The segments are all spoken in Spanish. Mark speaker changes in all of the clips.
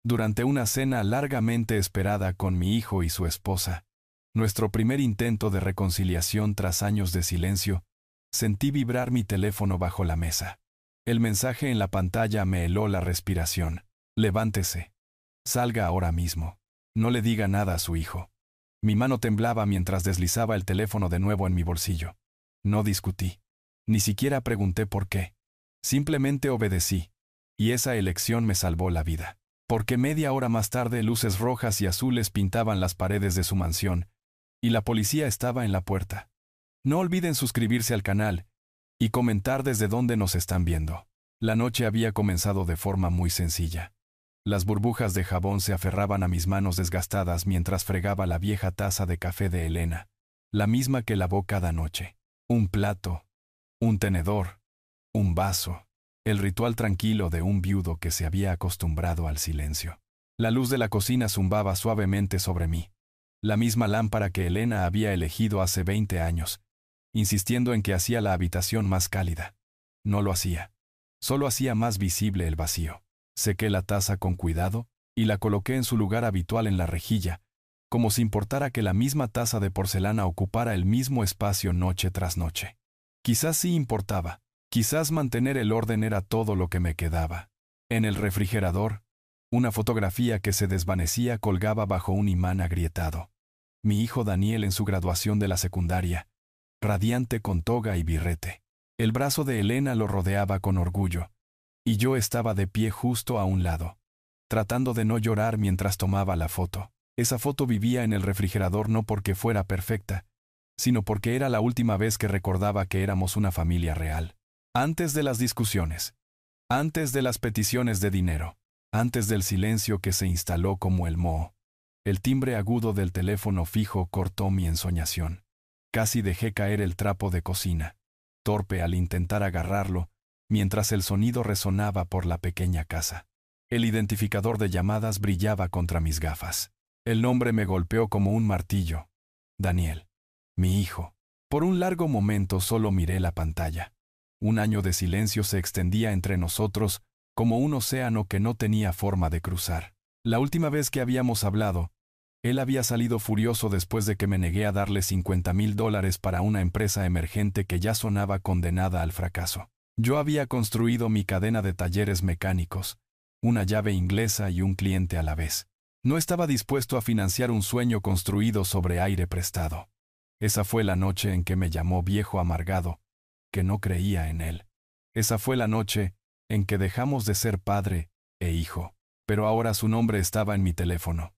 Speaker 1: Durante una cena largamente esperada con mi hijo y su esposa, nuestro primer intento de reconciliación tras años de silencio, sentí vibrar mi teléfono bajo la mesa. El mensaje en la pantalla me heló la respiración. Levántese. Salga ahora mismo. No le diga nada a su hijo. Mi mano temblaba mientras deslizaba el teléfono de nuevo en mi bolsillo. No discutí. Ni siquiera pregunté por qué. Simplemente obedecí. Y esa elección me salvó la vida. Porque media hora más tarde luces rojas y azules pintaban las paredes de su mansión, y la policía estaba en la puerta. No olviden suscribirse al canal y comentar desde dónde nos están viendo. La noche había comenzado de forma muy sencilla. Las burbujas de jabón se aferraban a mis manos desgastadas mientras fregaba la vieja taza de café de Elena, la misma que lavó cada noche. Un plato, un tenedor, un vaso. El ritual tranquilo de un viudo que se había acostumbrado al silencio. La luz de la cocina zumbaba suavemente sobre mí. La misma lámpara que Elena había elegido hace 20 años, insistiendo en que hacía la habitación más cálida. No lo hacía. Solo hacía más visible el vacío. Sequé la taza con cuidado y la coloqué en su lugar habitual en la rejilla, como si importara que la misma taza de porcelana ocupara el mismo espacio noche tras noche. Quizás sí importaba. Quizás mantener el orden era todo lo que me quedaba. En el refrigerador, una fotografía que se desvanecía colgaba bajo un imán agrietado. Mi hijo Daniel en su graduación de la secundaria, radiante con toga y birrete. El brazo de Elena lo rodeaba con orgullo, y yo estaba de pie justo a un lado, tratando de no llorar mientras tomaba la foto. Esa foto vivía en el refrigerador no porque fuera perfecta, sino porque era la última vez que recordaba que éramos una familia real. Antes de las discusiones, antes de las peticiones de dinero, antes del silencio que se instaló como el moho, el timbre agudo del teléfono fijo cortó mi ensoñación. Casi dejé caer el trapo de cocina, torpe al intentar agarrarlo, mientras el sonido resonaba por la pequeña casa. El identificador de llamadas brillaba contra mis gafas. El nombre me golpeó como un martillo. Daniel, mi hijo. Por un largo momento solo miré la pantalla. Un año de silencio se extendía entre nosotros como un océano que no tenía forma de cruzar. La última vez que habíamos hablado, él había salido furioso después de que me negué a darle $50,000 para una empresa emergente que ya sonaba condenada al fracaso. Yo había construido mi cadena de talleres mecánicos, una llave inglesa y un cliente a la vez. No estaba dispuesto a financiar un sueño construido sobre aire prestado. Esa fue la noche en que me llamó viejo amargado, que no creía en él. Esa fue la noche en que dejamos de ser padre e hijo, pero ahora su nombre estaba en mi teléfono.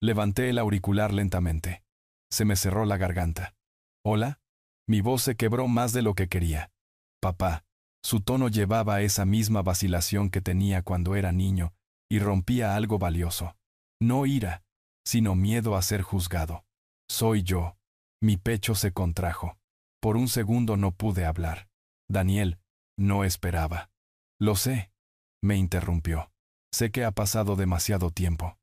Speaker 1: Levanté el auricular lentamente. Se me cerró la garganta. ¿Hola? Mi voz se quebró más de lo que quería. Papá. Su tono llevaba esa misma vacilación que tenía cuando era niño y rompía algo valioso. No ira, sino miedo a ser juzgado. Soy yo. Mi pecho se contrajo. Por un segundo no pude hablar. Daniel, no esperaba. Lo sé, me interrumpió. Sé que ha pasado demasiado tiempo.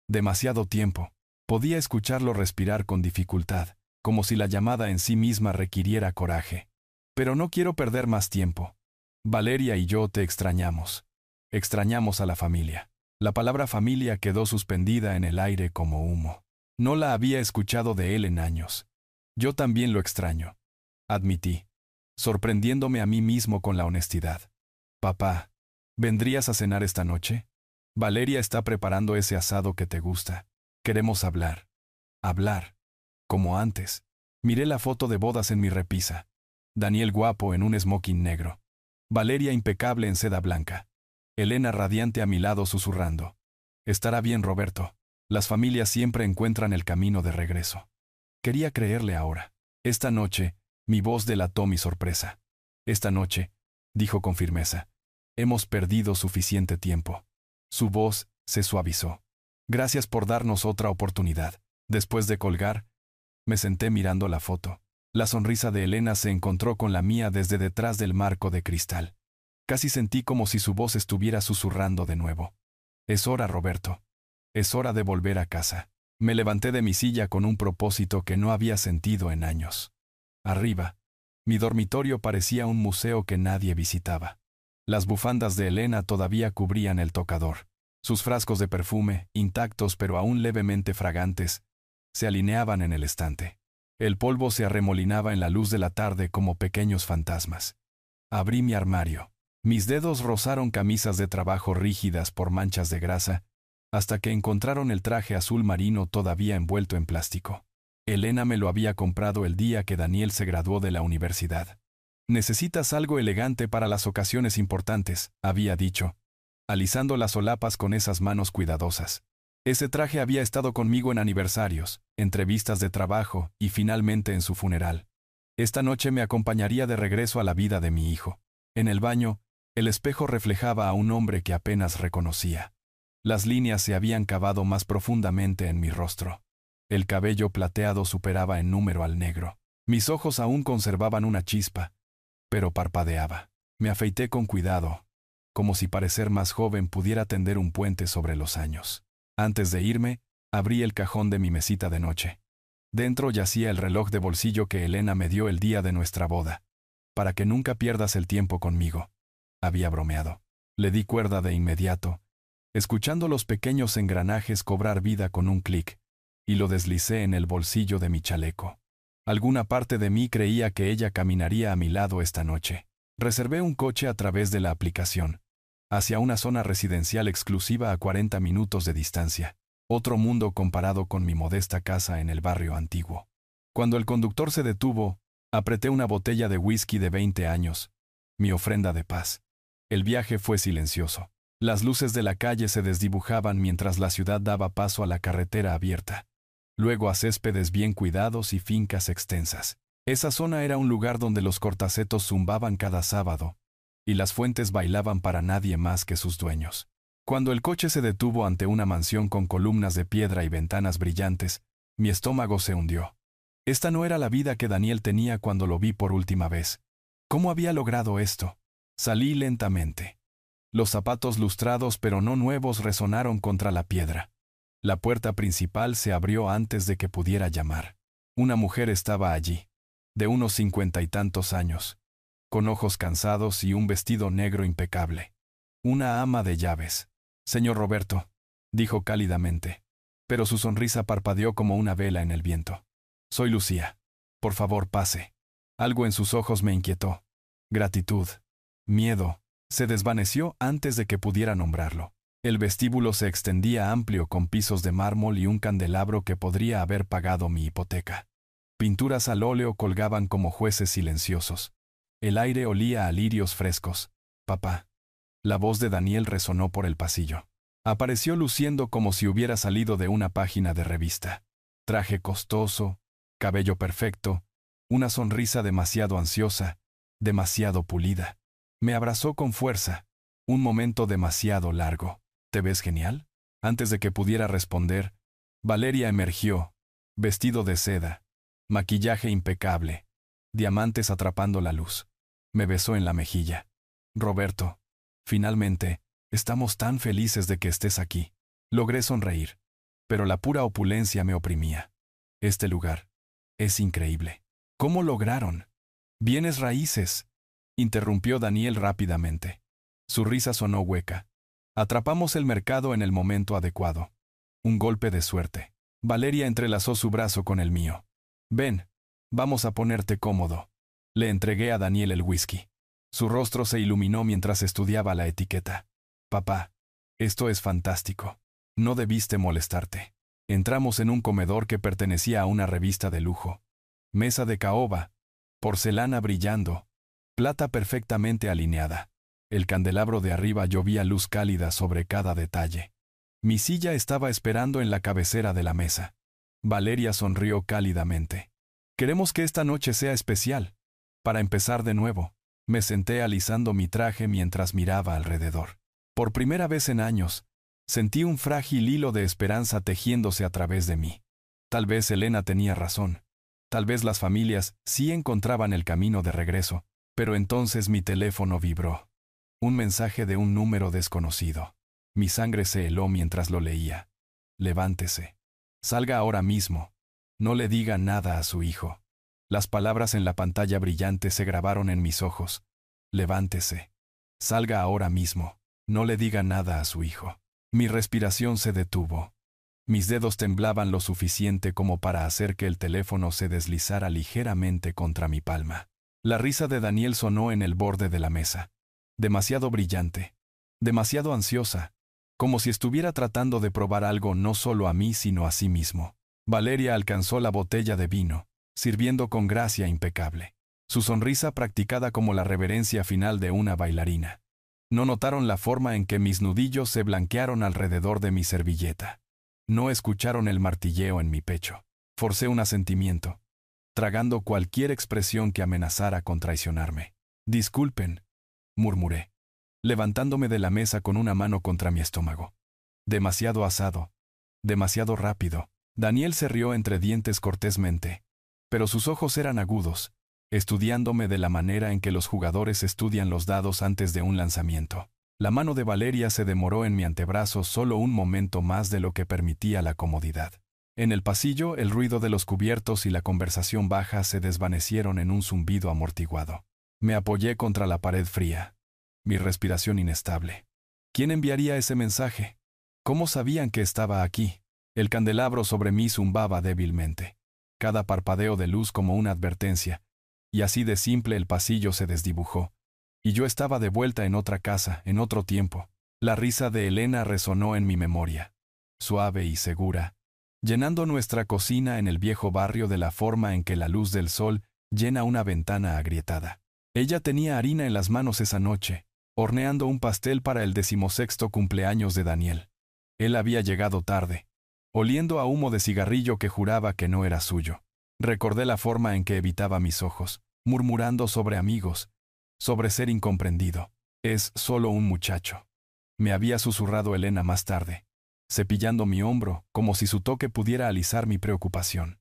Speaker 1: Demasiado tiempo. Podía escucharlo respirar con dificultad, como si la llamada en sí misma requiriera coraje. Pero no quiero perder más tiempo. Valeria y yo te extrañamos. Extrañamos a la familia. La palabra familia quedó suspendida en el aire como humo. No la había escuchado de él en años. Yo también lo extraño. Admití, sorprendiéndome a mí mismo con la honestidad. Papá, ¿vendrías a cenar esta noche? Valeria está preparando ese asado que te gusta. Queremos hablar. Hablar. Como antes. Miré la foto de bodas en mi repisa. Daniel guapo en un smoking negro. Valeria impecable en seda blanca. Elena radiante a mi lado susurrando. Estará bien, Roberto. Las familias siempre encuentran el camino de regreso. Quería creerle ahora. Esta noche, mi voz delató mi sorpresa. Esta noche, dijo con firmeza, hemos perdido suficiente tiempo. Su voz se suavizó. Gracias por darnos otra oportunidad. Después de colgar, me senté mirando la foto. La sonrisa de Elena se encontró con la mía desde detrás del marco de cristal. Casi sentí como si su voz estuviera susurrando de nuevo. Es hora, Roberto. Es hora de volver a casa. Me levanté de mi silla con un propósito que no había sentido en años. Arriba, mi dormitorio parecía un museo que nadie visitaba. Las bufandas de Elena todavía cubrían el tocador. Sus frascos de perfume, intactos pero aún levemente fragantes, se alineaban en el estante. El polvo se arremolinaba en la luz de la tarde como pequeños fantasmas. Abrí mi armario. Mis dedos rozaron camisas de trabajo rígidas por manchas de grasa, hasta que encontraron el traje azul marino todavía envuelto en plástico. Elena me lo había comprado el día que Daniel se graduó de la universidad. «Necesitas algo elegante para las ocasiones importantes», había dicho, alisando las solapas con esas manos cuidadosas. Ese traje había estado conmigo en aniversarios, entrevistas de trabajo y finalmente en su funeral. Esta noche me acompañaría de regreso a la vida de mi hijo. En el baño, el espejo reflejaba a un hombre que apenas reconocía. Las líneas se habían cavado más profundamente en mi rostro. El cabello plateado superaba en número al negro. Mis ojos aún conservaban una chispa, pero parpadeaba. Me afeité con cuidado, como si parecer más joven pudiera tender un puente sobre los años. Antes de irme, abrí el cajón de mi mesita de noche. Dentro yacía el reloj de bolsillo que Elena me dio el día de nuestra boda. «Para que nunca pierdas el tiempo conmigo», había bromeado. Le di cuerda de inmediato, escuchando los pequeños engranajes cobrar vida con un clic, y lo deslicé en el bolsillo de mi chaleco. Alguna parte de mí creía que ella caminaría a mi lado esta noche. Reservé un coche a través de la aplicación, hacia una zona residencial exclusiva a 40 minutos de distancia. Otro mundo comparado con mi modesta casa en el barrio antiguo. Cuando el conductor se detuvo, apreté una botella de whisky de 20 años, mi ofrenda de paz. El viaje fue silencioso. Las luces de la calle se desdibujaban mientras la ciudad daba paso a la carretera abierta, luego a céspedes bien cuidados y fincas extensas. Esa zona era un lugar donde los cortacetos zumbaban cada sábado, y las fuentes bailaban para nadie más que sus dueños. Cuando el coche se detuvo ante una mansión con columnas de piedra y ventanas brillantes, mi estómago se hundió. Esta no era la vida que Daniel tenía cuando lo vi por última vez. ¿Cómo había logrado esto? Salí lentamente. Los zapatos lustrados pero no nuevos resonaron contra la piedra. La puerta principal se abrió antes de que pudiera llamar. Una mujer estaba allí, de unos 50 y tantos años, con ojos cansados y un vestido negro impecable. Una ama de llaves. «Señor Roberto», dijo cálidamente, pero su sonrisa parpadeó como una vela en el viento. «Soy Lucía. Por favor, pase». Algo en sus ojos me inquietó. Gratitud, miedo, se desvaneció antes de que pudiera nombrarlo. El vestíbulo se extendía amplio con pisos de mármol y un candelabro que podría haber pagado mi hipoteca. Pinturas al óleo colgaban como jueces silenciosos. El aire olía a lirios frescos. «Papá». La voz de Daniel resonó por el pasillo. Apareció luciendo como si hubiera salido de una página de revista. Traje costoso, cabello perfecto, una sonrisa demasiado ansiosa, demasiado pulida. Me abrazó con fuerza. Un momento demasiado largo. «¿Te ves genial?». Antes de que pudiera responder, Valeria emergió, vestido de seda, maquillaje impecable, diamantes atrapando la luz. Me besó en la mejilla. «Roberto, finalmente, estamos tan felices de que estés aquí». Logré sonreír, pero la pura opulencia me oprimía. «Este lugar es increíble». «¿Cómo lograron?». «Bienes raíces», interrumpió Daniel rápidamente. Su risa sonó hueca. «Atrapamos el mercado en el momento adecuado. Un golpe de suerte». Valeria entrelazó su brazo con el mío. «Ven, vamos a ponerte cómodo». Le entregué a Daniel el whisky. Su rostro se iluminó mientras estudiaba la etiqueta. «Papá, esto es fantástico. No debiste molestarte». Entramos en un comedor que pertenecía a una revista de lujo. Mesa de caoba, porcelana brillando, plata perfectamente alineada. El candelabro de arriba llovía luz cálida sobre cada detalle. Mi silla estaba esperando en la cabecera de la mesa. Valeria sonrió cálidamente. «Queremos que esta noche sea especial. Para empezar de nuevo». Me senté alisando mi traje mientras miraba alrededor. Por primera vez en años, sentí un frágil hilo de esperanza tejiéndose a través de mí. Tal vez Elena tenía razón. Tal vez las familias sí encontraban el camino de regreso. Pero entonces mi teléfono vibró. Un mensaje de un número desconocido. Mi sangre se heló mientras lo leía. «Levántese. Salga ahora mismo. No le diga nada a su hijo». Las palabras en la pantalla brillante se grabaron en mis ojos. «Levántese. Salga ahora mismo. No le diga nada a su hijo». Mi respiración se detuvo. Mis dedos temblaban lo suficiente como para hacer que el teléfono se deslizara ligeramente contra mi palma. La risa de Daniel sonó en el borde de la mesa. Demasiado brillante. Demasiado ansiosa. Como si estuviera tratando de probar algo no solo a mí sino a sí mismo. Valeria alcanzó la botella de vino, sirviendo con gracia impecable. Su sonrisa practicada como la reverencia final de una bailarina. No notaron la forma en que mis nudillos se blanquearon alrededor de mi servilleta. No escucharon el martilleo en mi pecho. Forcé un asentimiento, tragando cualquier expresión que amenazara con traicionarme. «Disculpen», murmuré, levantándome de la mesa con una mano contra mi estómago. Demasiado asado. Demasiado rápido. Daniel se rió entre dientes cortésmente, pero sus ojos eran agudos, estudiándome de la manera en que los jugadores estudian los dados antes de un lanzamiento. La mano de Valeria se demoró en mi antebrazo solo un momento más de lo que permitía la comodidad. En el pasillo, el ruido de los cubiertos y la conversación baja se desvanecieron en un zumbido amortiguado. Me apoyé contra la pared fría. Mi respiración inestable. ¿Quién enviaría ese mensaje? ¿Cómo sabían que estaba aquí? El candelabro sobre mí zumbaba débilmente. Cada parpadeo de luz como una advertencia. Y así de simple el pasillo se desdibujó. Y yo estaba de vuelta en otra casa, en otro tiempo. La risa de Elena resonó en mi memoria. Suave y segura. Llenando nuestra cocina en el viejo barrio de la forma en que la luz del sol llena una ventana agrietada. Ella tenía harina en las manos esa noche, horneando un pastel para el 16º cumpleaños de Daniel. Él había llegado tarde, oliendo a humo de cigarrillo que juraba que no era suyo. Recordé la forma en que evitaba mis ojos, murmurando sobre amigos, sobre ser incomprendido. Es solo un muchacho. Me había susurrado Elena más tarde, cepillando mi hombro, como si su toque pudiera alisar mi preocupación.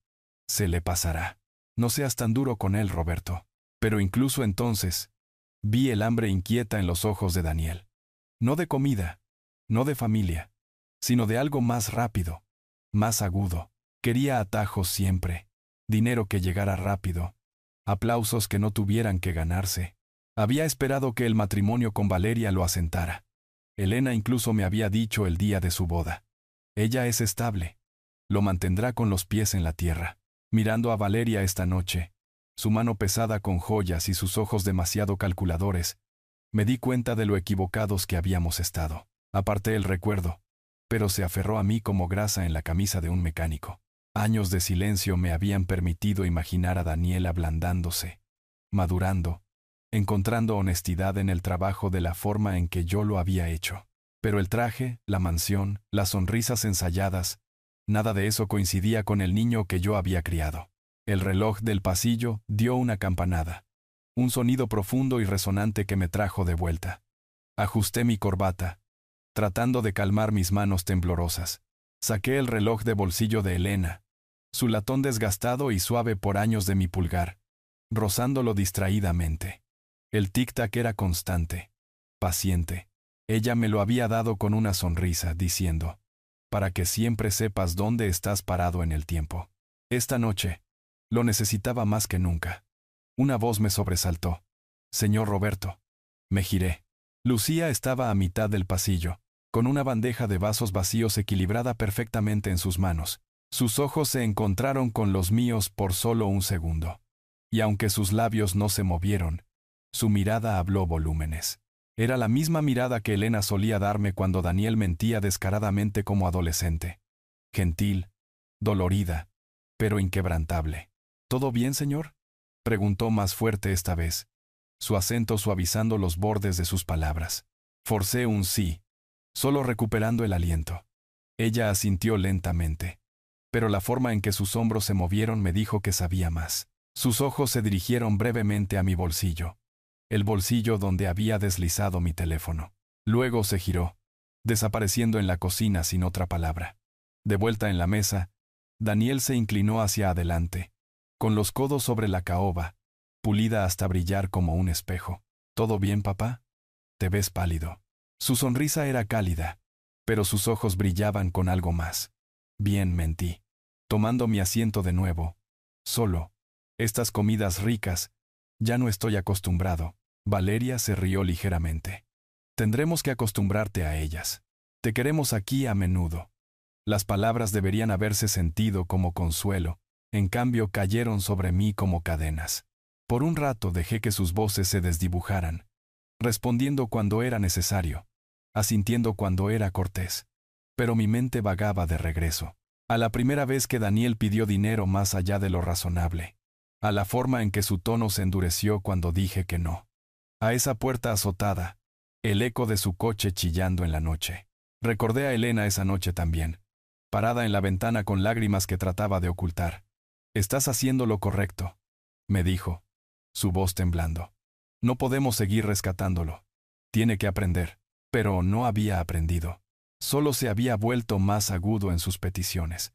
Speaker 1: Se le pasará. No seas tan duro con él, Roberto. Pero incluso entonces, vi el hambre inquieta en los ojos de Daniel. No de comida, no de familia, sino de algo más rápido, más agudo. Quería atajos siempre, dinero que llegara rápido, aplausos que no tuvieran que ganarse. Había esperado que el matrimonio con Valeria lo asentara. Elena incluso me había dicho el día de su boda. Ella es estable. Lo mantendrá con los pies en la tierra. Mirando a Valeria esta noche, su mano pesada con joyas y sus ojos demasiado calculadores, me di cuenta de lo equivocados que habíamos estado. Aparté el recuerdo, pero se aferró a mí como grasa en la camisa de un mecánico. Años de silencio me habían permitido imaginar a Daniel ablandándose, madurando, encontrando honestidad en el trabajo de la forma en que yo lo había hecho. Pero el traje, la mansión, las sonrisas ensayadas, nada de eso coincidía con el niño que yo había criado. El reloj del pasillo dio una campanada, un sonido profundo y resonante que me trajo de vuelta. Ajusté mi corbata, tratando de calmar mis manos temblorosas. Saqué el reloj de bolsillo de Elena, su latón desgastado y suave por años de mi pulgar, rozándolo distraídamente. El tic-tac era constante, paciente. Ella me lo había dado con una sonrisa, diciendo, para que siempre sepas dónde estás parado en el tiempo. Esta noche, lo necesitaba más que nunca. Una voz me sobresaltó. «Señor Roberto». Me giré. Lucía estaba a mitad del pasillo, con una bandeja de vasos vacíos equilibrada perfectamente en sus manos. Sus ojos se encontraron con los míos por solo un segundo. Y aunque sus labios no se movieron, su mirada habló volúmenes. Era la misma mirada que Elena solía darme cuando Daniel mentía descaradamente como adolescente. Gentil, dolorida, pero inquebrantable. «¿Todo bien, señor?», preguntó más fuerte esta vez, su acento suavizando los bordes de sus palabras. Forcé un sí, solo recuperando el aliento. Ella asintió lentamente, pero la forma en que sus hombros se movieron me dijo que sabía más. Sus ojos se dirigieron brevemente a mi bolsillo, el bolsillo donde había deslizado mi teléfono. Luego se giró, desapareciendo en la cocina sin otra palabra. De vuelta en la mesa, Daniel se inclinó hacia adelante, con los codos sobre la caoba, pulida hasta brillar como un espejo. «¿Todo bien, papá? Te ves pálido». Su sonrisa era cálida, pero sus ojos brillaban con algo más. «Bien», mentí, tomando mi asiento de nuevo. «Solo. Estas comidas ricas. Ya no estoy acostumbrado». Valeria se rió ligeramente. «Tendremos que acostumbrarte a ellas». Te queremos aquí a menudo. Las palabras deberían haberse sentido como consuelo, en cambio cayeron sobre mí como cadenas. Por un rato dejé que sus voces se desdibujaran, respondiendo cuando era necesario, asintiendo cuando era cortés. Pero mi mente vagaba de regreso, a la primera vez que Daniel pidió dinero más allá de lo razonable, a la forma en que su tono se endureció cuando dije que no, a esa puerta azotada, el eco de su coche chillando en la noche. Recordé a Elena esa noche también, parada en la ventana con lágrimas que trataba de ocultar. «Estás haciendo lo correcto», me dijo, su voz temblando. «No podemos seguir rescatándolo. Tiene que aprender». Pero no había aprendido. Solo se había vuelto más agudo en sus peticiones,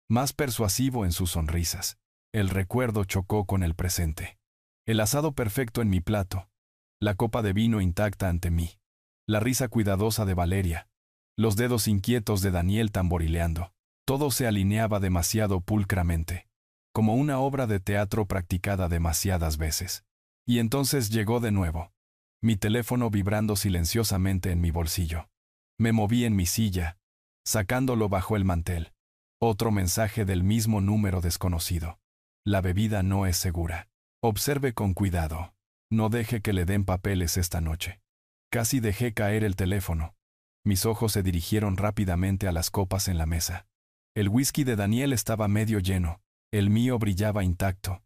Speaker 1: más persuasivo en sus sonrisas. El recuerdo chocó con el presente. El asado perfecto en mi plato, la copa de vino intacta ante mí, la risa cuidadosa de Valeria, los dedos inquietos de Daniel tamborileando. Todo se alineaba demasiado pulcramente, como una obra de teatro practicada demasiadas veces. Y entonces llegó de nuevo, mi teléfono vibrando silenciosamente en mi bolsillo. Me moví en mi silla, sacándolo bajo el mantel. Otro mensaje del mismo número desconocido. La bebida no es segura. Observe con cuidado. No deje que le den papeles esta noche. Casi dejé caer el teléfono. Mis ojos se dirigieron rápidamente a las copas en la mesa. El whisky de Daniel estaba medio lleno. El mío brillaba intacto,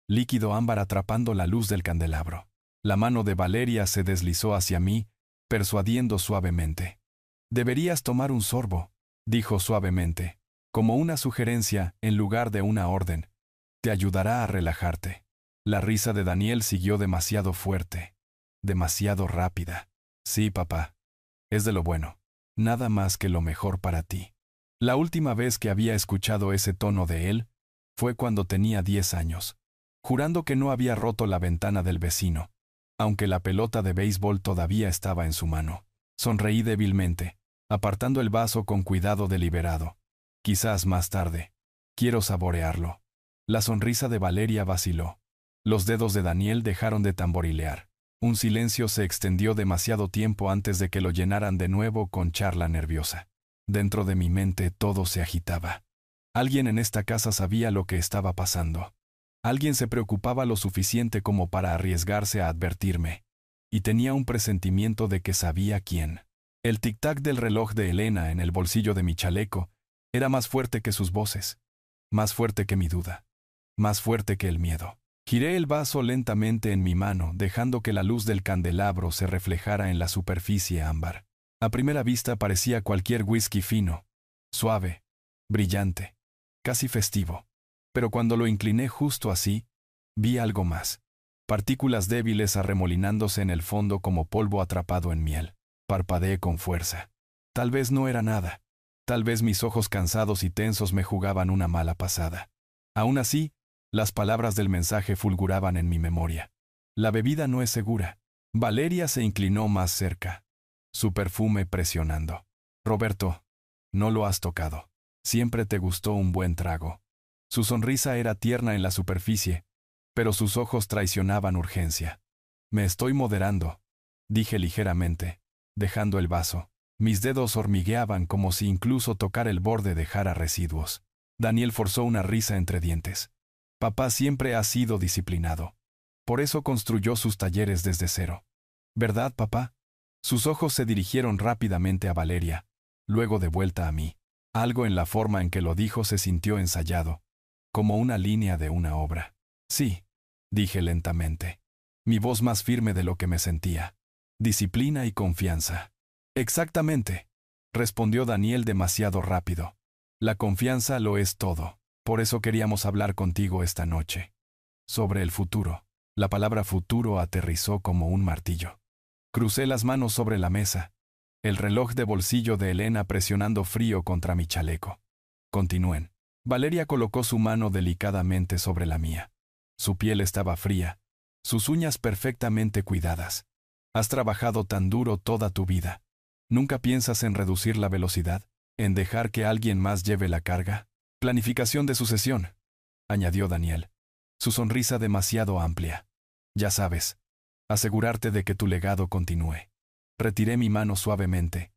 Speaker 1: líquido ámbar atrapando la luz del candelabro. La mano de Valeria se deslizó hacia mí, persuadiendo suavemente. «Deberías tomar un sorbo», dijo suavemente, como una sugerencia en lugar de una orden. «Te ayudará a relajarte». La risa de Daniel siguió demasiado fuerte, demasiado rápida. «Sí, papá. Es de lo bueno. Nada más que lo mejor para ti». La última vez que había escuchado ese tono de él fue cuando tenía 10 años, jurando que no había roto la ventana del vecino, aunque la pelota de béisbol todavía estaba en su mano. Sonreí débilmente, apartando el vaso con cuidado deliberado. Quizás más tarde. Quiero saborearlo. La sonrisa de Valeria vaciló. Los dedos de Daniel dejaron de tamborilear. Un silencio se extendió demasiado tiempo antes de que lo llenaran de nuevo con charla nerviosa. Dentro de mi mente todo se agitaba. Alguien en esta casa sabía lo que estaba pasando. Alguien se preocupaba lo suficiente como para arriesgarse a advertirme. Y tenía un presentimiento de que sabía quién. El tic-tac del reloj de Elena en el bolsillo de mi chaleco era más fuerte que sus voces, más fuerte que mi duda, más fuerte que el miedo. Giré el vaso lentamente en mi mano, dejando que la luz del candelabro se reflejara en la superficie ámbar. A primera vista parecía cualquier whisky fino, suave, brillante, casi festivo. Pero cuando lo incliné justo así, vi algo más. Partículas débiles arremolinándose en el fondo como polvo atrapado en miel. Parpadeé con fuerza. Tal vez no era nada. Tal vez mis ojos cansados y tensos me jugaban una mala pasada. Aún así, las palabras del mensaje fulguraban en mi memoria. La bebida no es segura. Valeria se inclinó más cerca, su perfume presionando. Roberto, no lo has tocado. Siempre te gustó un buen trago. Su sonrisa era tierna en la superficie, pero sus ojos traicionaban urgencia. Me estoy moderando, dije ligeramente, dejando el vaso. Mis dedos hormigueaban como si incluso tocar el borde dejara residuos. Daniel forzó una risa entre dientes. Papá siempre ha sido disciplinado. Por eso construyó sus talleres desde cero. ¿Verdad, papá? Sus ojos se dirigieron rápidamente a Valeria, luego de vuelta a mí. Algo en la forma en que lo dijo se sintió ensayado, como una línea de una obra. Sí, dije lentamente, mi voz más firme de lo que me sentía. Disciplina y confianza. Exactamente, respondió Daniel demasiado rápido. La confianza lo es todo. Por eso queríamos hablar contigo esta noche. Sobre el futuro. La palabra futuro aterrizó como un martillo. Crucé las manos sobre la mesa, el reloj de bolsillo de Elena presionando frío contra mi chaleco. Continúen. Valeria colocó su mano delicadamente sobre la mía. Su piel estaba fría, sus uñas perfectamente cuidadas. Has trabajado tan duro toda tu vida. ¿Nunca piensas en reducir la velocidad? ¿En dejar que alguien más lleve la carga? Planificación de sucesión, añadió Daniel, su sonrisa demasiado amplia. Ya sabes, asegurarte de que tu legado continúe. Retiré mi mano suavemente,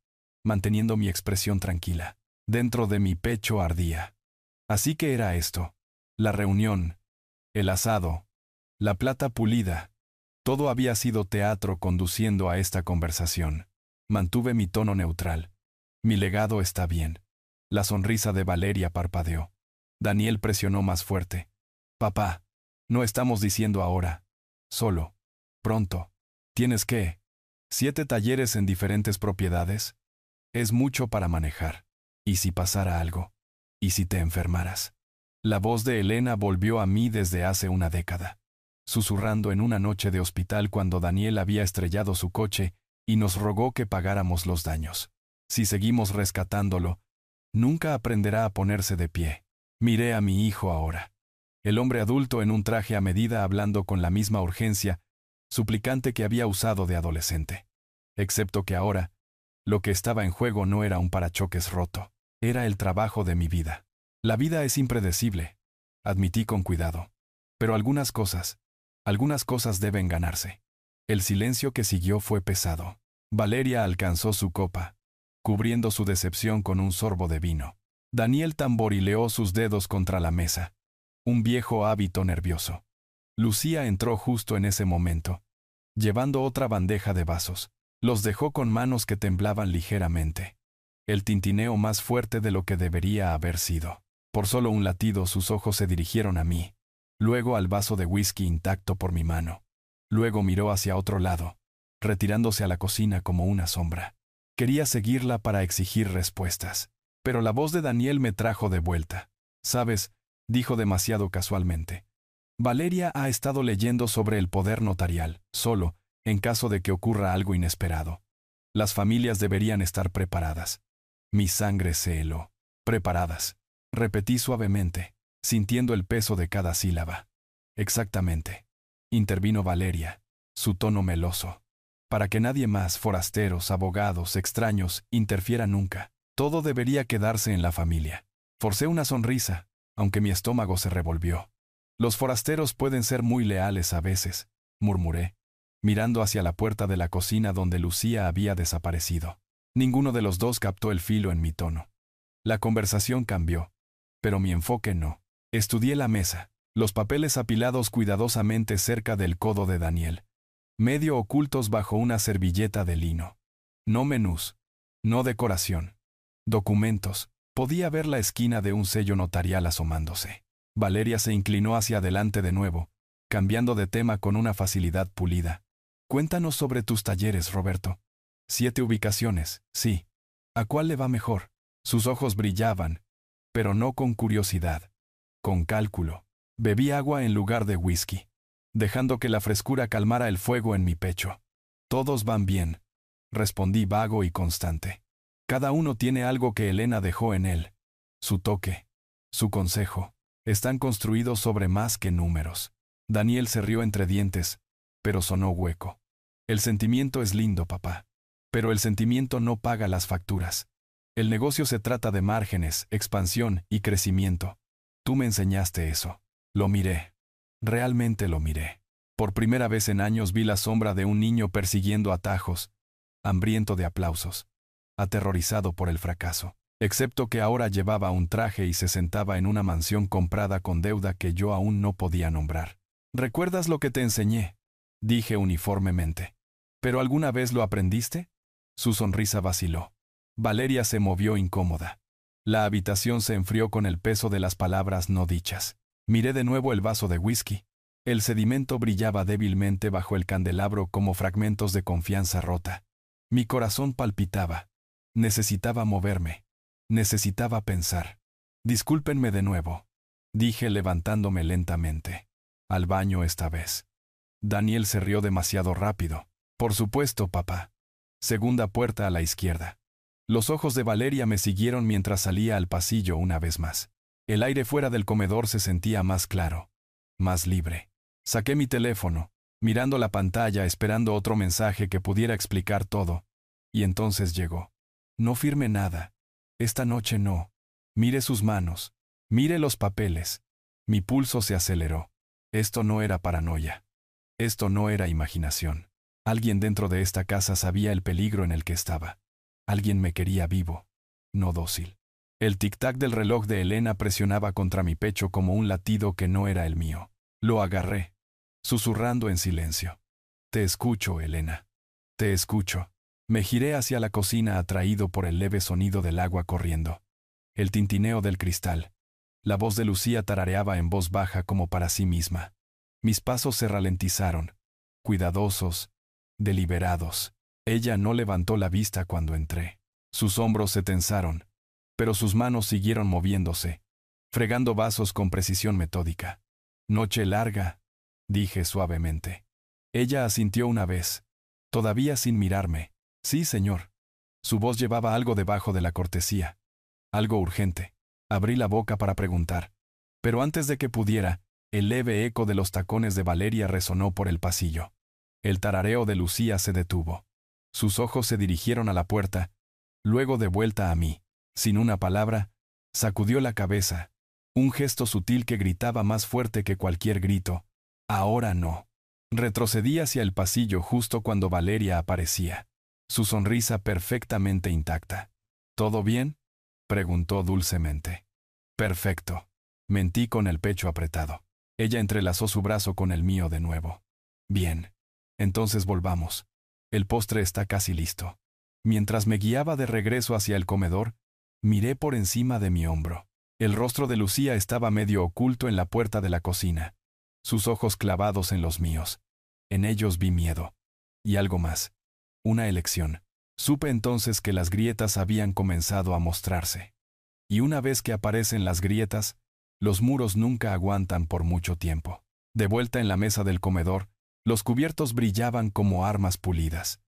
Speaker 1: manteniendo mi expresión tranquila. Dentro de mi pecho ardía. Así que era esto. La reunión, el asado, la plata pulida. Todo había sido teatro conduciendo a esta conversación. Mantuve mi tono neutral. Mi legado está bien. La sonrisa de Valeria parpadeó. Daniel presionó más fuerte. Papá, no estamos diciendo ahora. Solo. Pronto. Tienes que. 7 talleres en diferentes propiedades. Es mucho para manejar. ¿Y si pasara algo? ¿Y si te enfermaras? La voz de Elena volvió a mí desde hace una década, susurrando en una noche de hospital cuando Daniel había estrellado su coche y nos rogó que pagáramos los daños. Si seguimos rescatándolo, nunca aprenderá a ponerse de pie. Miré a mi hijo ahora. El hombre adulto en un traje a medida hablando con la misma urgencia, suplicante que había usado de adolescente. Excepto que ahora, lo que estaba en juego no era un parachoques roto, era el trabajo de mi vida. La vida es impredecible, admití con cuidado. Pero algunas cosas deben ganarse. El silencio que siguió fue pesado. Valeria alcanzó su copa, cubriendo su decepción con un sorbo de vino. Daniel tamborileó sus dedos contra la mesa. Un viejo hábito nervioso. Lucía entró justo en ese momento, llevando otra bandeja de vasos. Los dejó con manos que temblaban ligeramente. El tintineo más fuerte de lo que debería haber sido. Por solo un latido sus ojos se dirigieron a mí, luego al vaso de whisky intacto por mi mano. Luego miró hacia otro lado, retirándose a la cocina como una sombra. Quería seguirla para exigir respuestas, pero la voz de Daniel me trajo de vuelta. ¿Sabes?, dijo demasiado casualmente. Valeria ha estado leyendo sobre el poder notarial, solo, en caso de que ocurra algo inesperado. Las familias deberían estar preparadas. Mi sangre se heló. Preparadas. Repetí suavemente, sintiendo el peso de cada sílaba. Exactamente. Intervino Valeria, su tono meloso. Para que nadie más, forasteros, abogados, extraños, interfiera nunca. Todo debería quedarse en la familia. Forcé una sonrisa, aunque mi estómago se revolvió. Los forasteros pueden ser muy leales a veces, murmuré, mirando hacia la puerta de la cocina donde Lucía había desaparecido. Ninguno de los dos captó el filo en mi tono. La conversación cambió, pero mi enfoque no. Estudié la mesa, los papeles apilados cuidadosamente cerca del codo de Daniel, medio ocultos bajo una servilleta de lino. No menús, no decoración. Documentos. Podía ver la esquina de un sello notarial asomándose. Valeria se inclinó hacia adelante de nuevo, cambiando de tema con una facilidad pulida. Cuéntanos sobre tus talleres, Roberto. 7 ubicaciones, sí. ¿A cuál le va mejor? Sus ojos brillaban, pero no con curiosidad, con cálculo. Bebí agua en lugar de whisky, dejando que la frescura calmara el fuego en mi pecho. Todos van bien, respondí vago y constante. Cada uno tiene algo que Elena dejó en él. Su toque, su consejo, están construidos sobre más que números. Daniel se rió entre dientes, pero sonó hueco. El sentimiento es lindo, papá. Pero el sentimiento no paga las facturas. El negocio se trata de márgenes, expansión y crecimiento. Tú me enseñaste eso. Lo miré. Realmente lo miré. Por primera vez en años vi la sombra de un niño persiguiendo atajos, hambriento de aplausos, aterrorizado por el fracaso. Excepto que ahora llevaba un traje y se sentaba en una mansión comprada con deuda que yo aún no podía nombrar. ¿Recuerdas lo que te enseñé?, dije uniformemente. ¿Pero alguna vez lo aprendiste? Su sonrisa vaciló. Valeria se movió incómoda. La habitación se enfrió con el peso de las palabras no dichas. Miré de nuevo el vaso de whisky. El sedimento brillaba débilmente bajo el candelabro como fragmentos de confianza rota. Mi corazón palpitaba. Necesitaba moverme. Necesitaba pensar. Discúlpenme de nuevo, dije levantándome lentamente. Al baño esta vez. Daniel se rió demasiado rápido. Por supuesto, papá. Segunda puerta a la izquierda. Los ojos de Valeria me siguieron mientras salía al pasillo una vez más. El aire fuera del comedor se sentía más claro, más libre. Saqué mi teléfono, mirando la pantalla esperando otro mensaje que pudiera explicar todo. Y entonces llegó. No firme nada. Esta noche no. Mire sus manos. Mire los papeles. Mi pulso se aceleró. Esto no era paranoia. Esto no era imaginación. Alguien dentro de esta casa sabía el peligro en el que estaba. Alguien me quería vivo, no dócil. El tic-tac del reloj de Elena presionaba contra mi pecho como un latido que no era el mío. Lo agarré, susurrando en silencio. Te escucho, Elena. Te escucho. Me giré hacia la cocina atraído por el leve sonido del agua corriendo. El tintineo del cristal. La voz de Lucía tarareaba en voz baja como para sí misma. Mis pasos se ralentizaron, cuidadosos, deliberados. Ella no levantó la vista cuando entré. Sus hombros se tensaron, pero sus manos siguieron moviéndose, fregando vasos con precisión metódica. Noche larga, dije suavemente. Ella asintió una vez, todavía sin mirarme. Sí, señor. Su voz llevaba algo debajo de la cortesía. Algo urgente. Abrí la boca para preguntar. Pero antes de que pudiera, el leve eco de los tacones de Valeria resonó por el pasillo. El tarareo de Lucía se detuvo. Sus ojos se dirigieron a la puerta, luego de vuelta a mí. Sin una palabra, sacudió la cabeza. Un gesto sutil que gritaba más fuerte que cualquier grito. Ahora no. Retrocedí hacia el pasillo justo cuando Valeria aparecía. Su sonrisa perfectamente intacta. ¿Todo bien?, preguntó dulcemente. Perfecto. Mentí con el pecho apretado. Ella entrelazó su brazo con el mío de nuevo. Bien. Entonces volvamos. El postre está casi listo. Mientras me guiaba de regreso hacia el comedor, miré por encima de mi hombro. El rostro de Lucía estaba medio oculto en la puerta de la cocina, sus ojos clavados en los míos. En ellos vi miedo. Y algo más. Una elección. Supe entonces que las grietas habían comenzado a mostrarse. Y una vez que aparecen las grietas, los muros nunca aguantan por mucho tiempo. De vuelta en la mesa del comedor, los cubiertos brillaban como armas pulidas.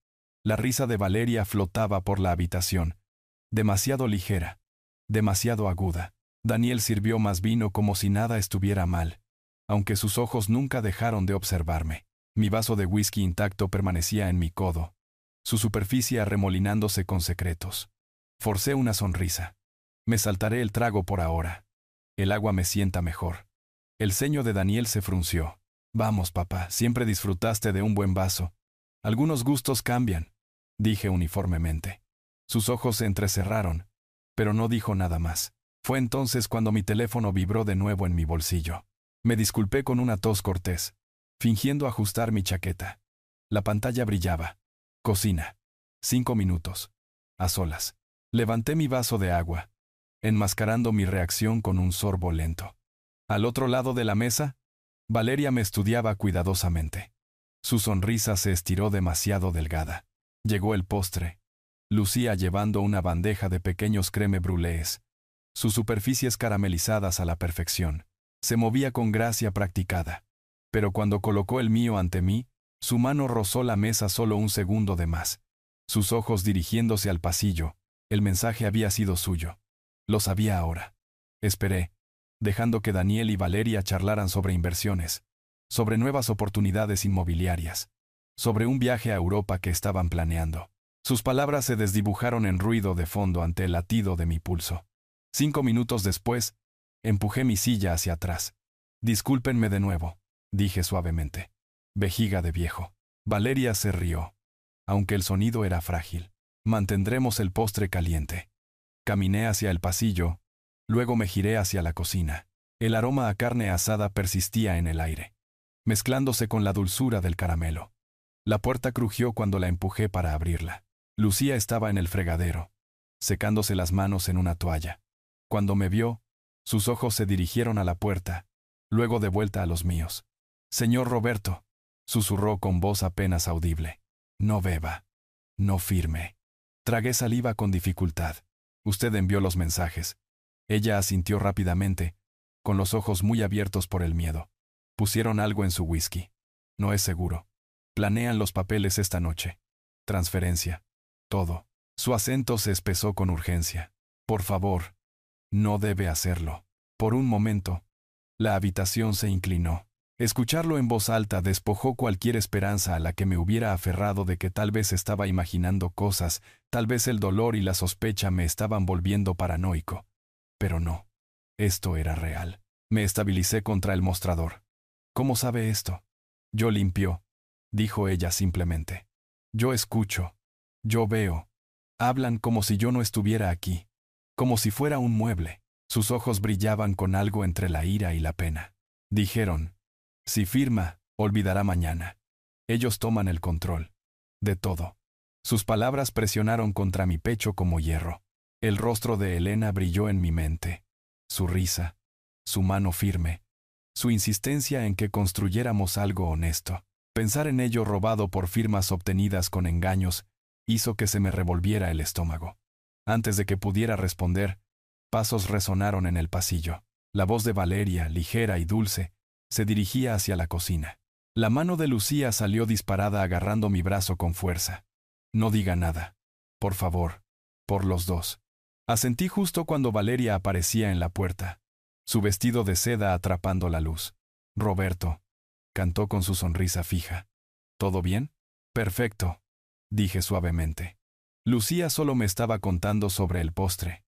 Speaker 1: La risa de Valeria flotaba por la habitación, demasiado ligera, demasiado aguda. Daniel sirvió más vino como si nada estuviera mal, aunque sus ojos nunca dejaron de observarme. Mi vaso de whisky intacto permanecía en mi codo, su superficie arremolinándose con secretos. Forcé una sonrisa. Me saltaré el trago por ahora. El agua me sienta mejor. El ceño de Daniel se frunció. Vamos, papá, siempre disfrutaste de un buen vaso. Algunos gustos cambian, dije uniformemente. Sus ojos se entrecerraron, pero no dijo nada más. Fue entonces cuando mi teléfono vibró de nuevo en mi bolsillo. Me disculpé con una tos cortés, fingiendo ajustar mi chaqueta. La pantalla brillaba. Cocina. 5 minutos. A solas. Levanté mi vaso de agua, enmascarando mi reacción con un sorbo lento. Al otro lado de la mesa, Valeria me estudiaba cuidadosamente. Su sonrisa se estiró demasiado delgada. Llegó el postre. Lucía llevando una bandeja de pequeños crème brûlés, sus superficies caramelizadas a la perfección. Se movía con gracia practicada. Pero cuando colocó el mío ante mí, su mano rozó la mesa solo un segundo de más. Sus ojos dirigiéndose al pasillo, el mensaje había sido suyo. Lo sabía ahora. Esperé, dejando que Daniel y Valeria charlaran sobre inversiones, sobre nuevas oportunidades inmobiliarias, sobre un viaje a Europa que estaban planeando. Sus palabras se desdibujaron en ruido de fondo ante el latido de mi pulso. 5 minutos después, empujé mi silla hacia atrás. Discúlpenme de nuevo, dije suavemente. Vejiga de viejo. Valeria se rió, aunque el sonido era frágil. Mantendremos el postre caliente. Caminé hacia el pasillo, luego me giré hacia la cocina. El aroma a carne asada persistía en el aire, mezclándose con la dulzura del caramelo. La puerta crujió cuando la empujé para abrirla. Lucía estaba en el fregadero, secándose las manos en una toalla. Cuando me vio, sus ojos se dirigieron a la puerta, luego de vuelta a los míos. Señor Roberto, susurró con voz apenas audible. No beba. No firme. Tragué saliva con dificultad. Usted envió los mensajes. Ella asintió rápidamente, con los ojos muy abiertos por el miedo. Pusieron algo en su whisky. No es seguro. Planean los papeles esta noche. Transferencia. Todo. Su acento se espesó con urgencia. Por favor. No debe hacerlo. Por un momento, la habitación se inclinó. Escucharlo en voz alta despojó cualquier esperanza a la que me hubiera aferrado de que tal vez estaba imaginando cosas, tal vez el dolor y la sospecha me estaban volviendo paranoico. Pero no. Esto era real. Me estabilicé contra el mostrador. ¿Cómo sabe esto? Yo limpio, dijo ella simplemente. Yo escucho. Yo veo. Hablan como si yo no estuviera aquí, como si fuera un mueble. Sus ojos brillaban con algo entre la ira y la pena. Dijeron, si firma, olvidará mañana. Ellos toman el control de todo. Sus palabras presionaron contra mi pecho como hierro. El rostro de Elena brilló en mi mente. Su risa, su mano firme, su insistencia en que construyéramos algo honesto. Pensar en ello robado por firmas obtenidas con engaños hizo que se me revolviera el estómago. Antes de que pudiera responder, pasos resonaron en el pasillo. La voz de Valeria, ligera y dulce, se dirigía hacia la cocina. La mano de Lucía salió disparada agarrando mi brazo con fuerza. No diga nada. Por favor. Por los dos. Asentí justo cuando Valeria aparecía en la puerta, su vestido de seda atrapando la luz. Roberto, cantó con su sonrisa fija. ¿Todo bien? Perfecto, dije suavemente. Lucía solo me estaba contando sobre el postre.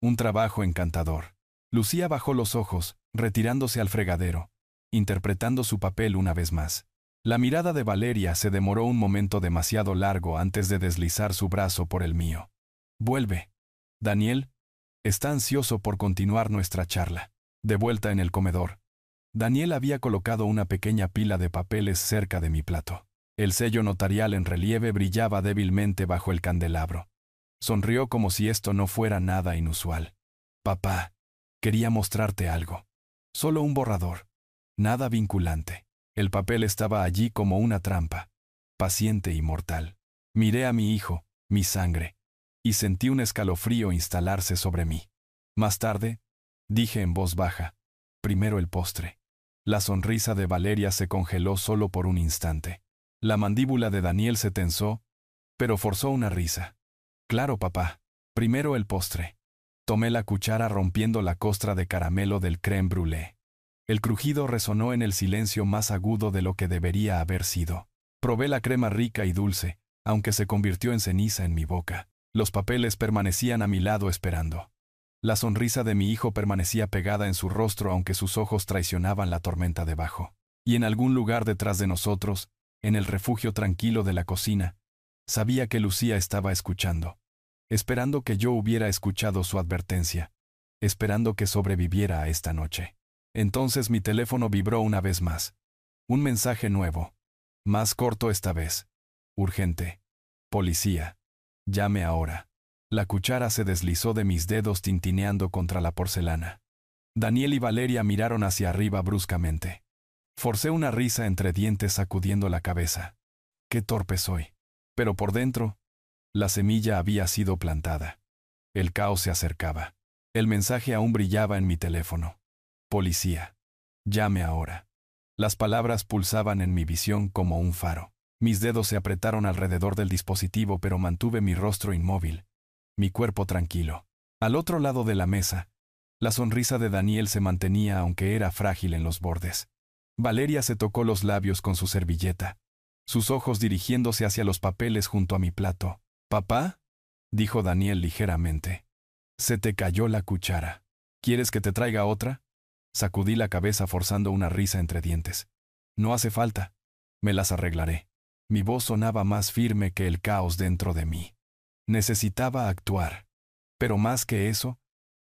Speaker 1: Un trabajo encantador. Lucía bajó los ojos, retirándose al fregadero, interpretando su papel una vez más. La mirada de Valeria se demoró un momento demasiado largo antes de deslizar su brazo por el mío. Vuelve. Daniel está ansioso por continuar nuestra charla. De vuelta en el comedor, Daniel había colocado una pequeña pila de papeles cerca de mi plato. El sello notarial en relieve brillaba débilmente bajo el candelabro. Sonrió como si esto no fuera nada inusual. Papá, quería mostrarte algo. Solo un borrador. Nada vinculante. El papel estaba allí como una trampa, paciente y mortal. Miré a mi hijo, mi sangre, y sentí un escalofrío instalarse sobre mí. Más tarde, dije en voz baja, primero el postre. La sonrisa de Valeria se congeló solo por un instante. La mandíbula de Daniel se tensó, pero forzó una risa. Claro, papá, primero el postre. Tomé la cuchara rompiendo la costra de caramelo del crème brûlée. El crujido resonó en el silencio más agudo de lo que debería haber sido. Probé la crema rica y dulce, aunque se convirtió en ceniza en mi boca. Los papeles permanecían a mi lado esperando. La sonrisa de mi hijo permanecía pegada en su rostro aunque sus ojos traicionaban la tormenta debajo. Y en algún lugar detrás de nosotros, en el refugio tranquilo de la cocina, sabía que Lucía estaba escuchando, esperando que yo hubiera escuchado su advertencia, esperando que sobreviviera a esta noche. Entonces mi teléfono vibró una vez más. Un mensaje nuevo. Más corto esta vez. Urgente. Policía. Llame ahora. La cuchara se deslizó de mis dedos tintineando contra la porcelana. Daniel y Valeria miraron hacia arriba bruscamente. Forcé una risa entre dientes sacudiendo la cabeza. Qué torpe soy. Pero por dentro, la semilla había sido plantada. El caos se acercaba. El mensaje aún brillaba en mi teléfono. Policía. Llame ahora. Las palabras pulsaban en mi visión como un faro. Mis dedos se apretaron alrededor del dispositivo, pero mantuve mi rostro inmóvil, mi cuerpo tranquilo. Al otro lado de la mesa, la sonrisa de Daniel se mantenía aunque era frágil en los bordes. Valeria se tocó los labios con su servilleta, sus ojos dirigiéndose hacia los papeles junto a mi plato. «¿Papá?», dijo Daniel ligeramente. «Se te cayó la cuchara. ¿Quieres que te traiga otra?». Sacudí la cabeza forzando una risa entre dientes. «No hace falta. Me las arreglaré». Mi voz sonaba más firme que el caos dentro de mí. Necesitaba actuar. Pero más que eso,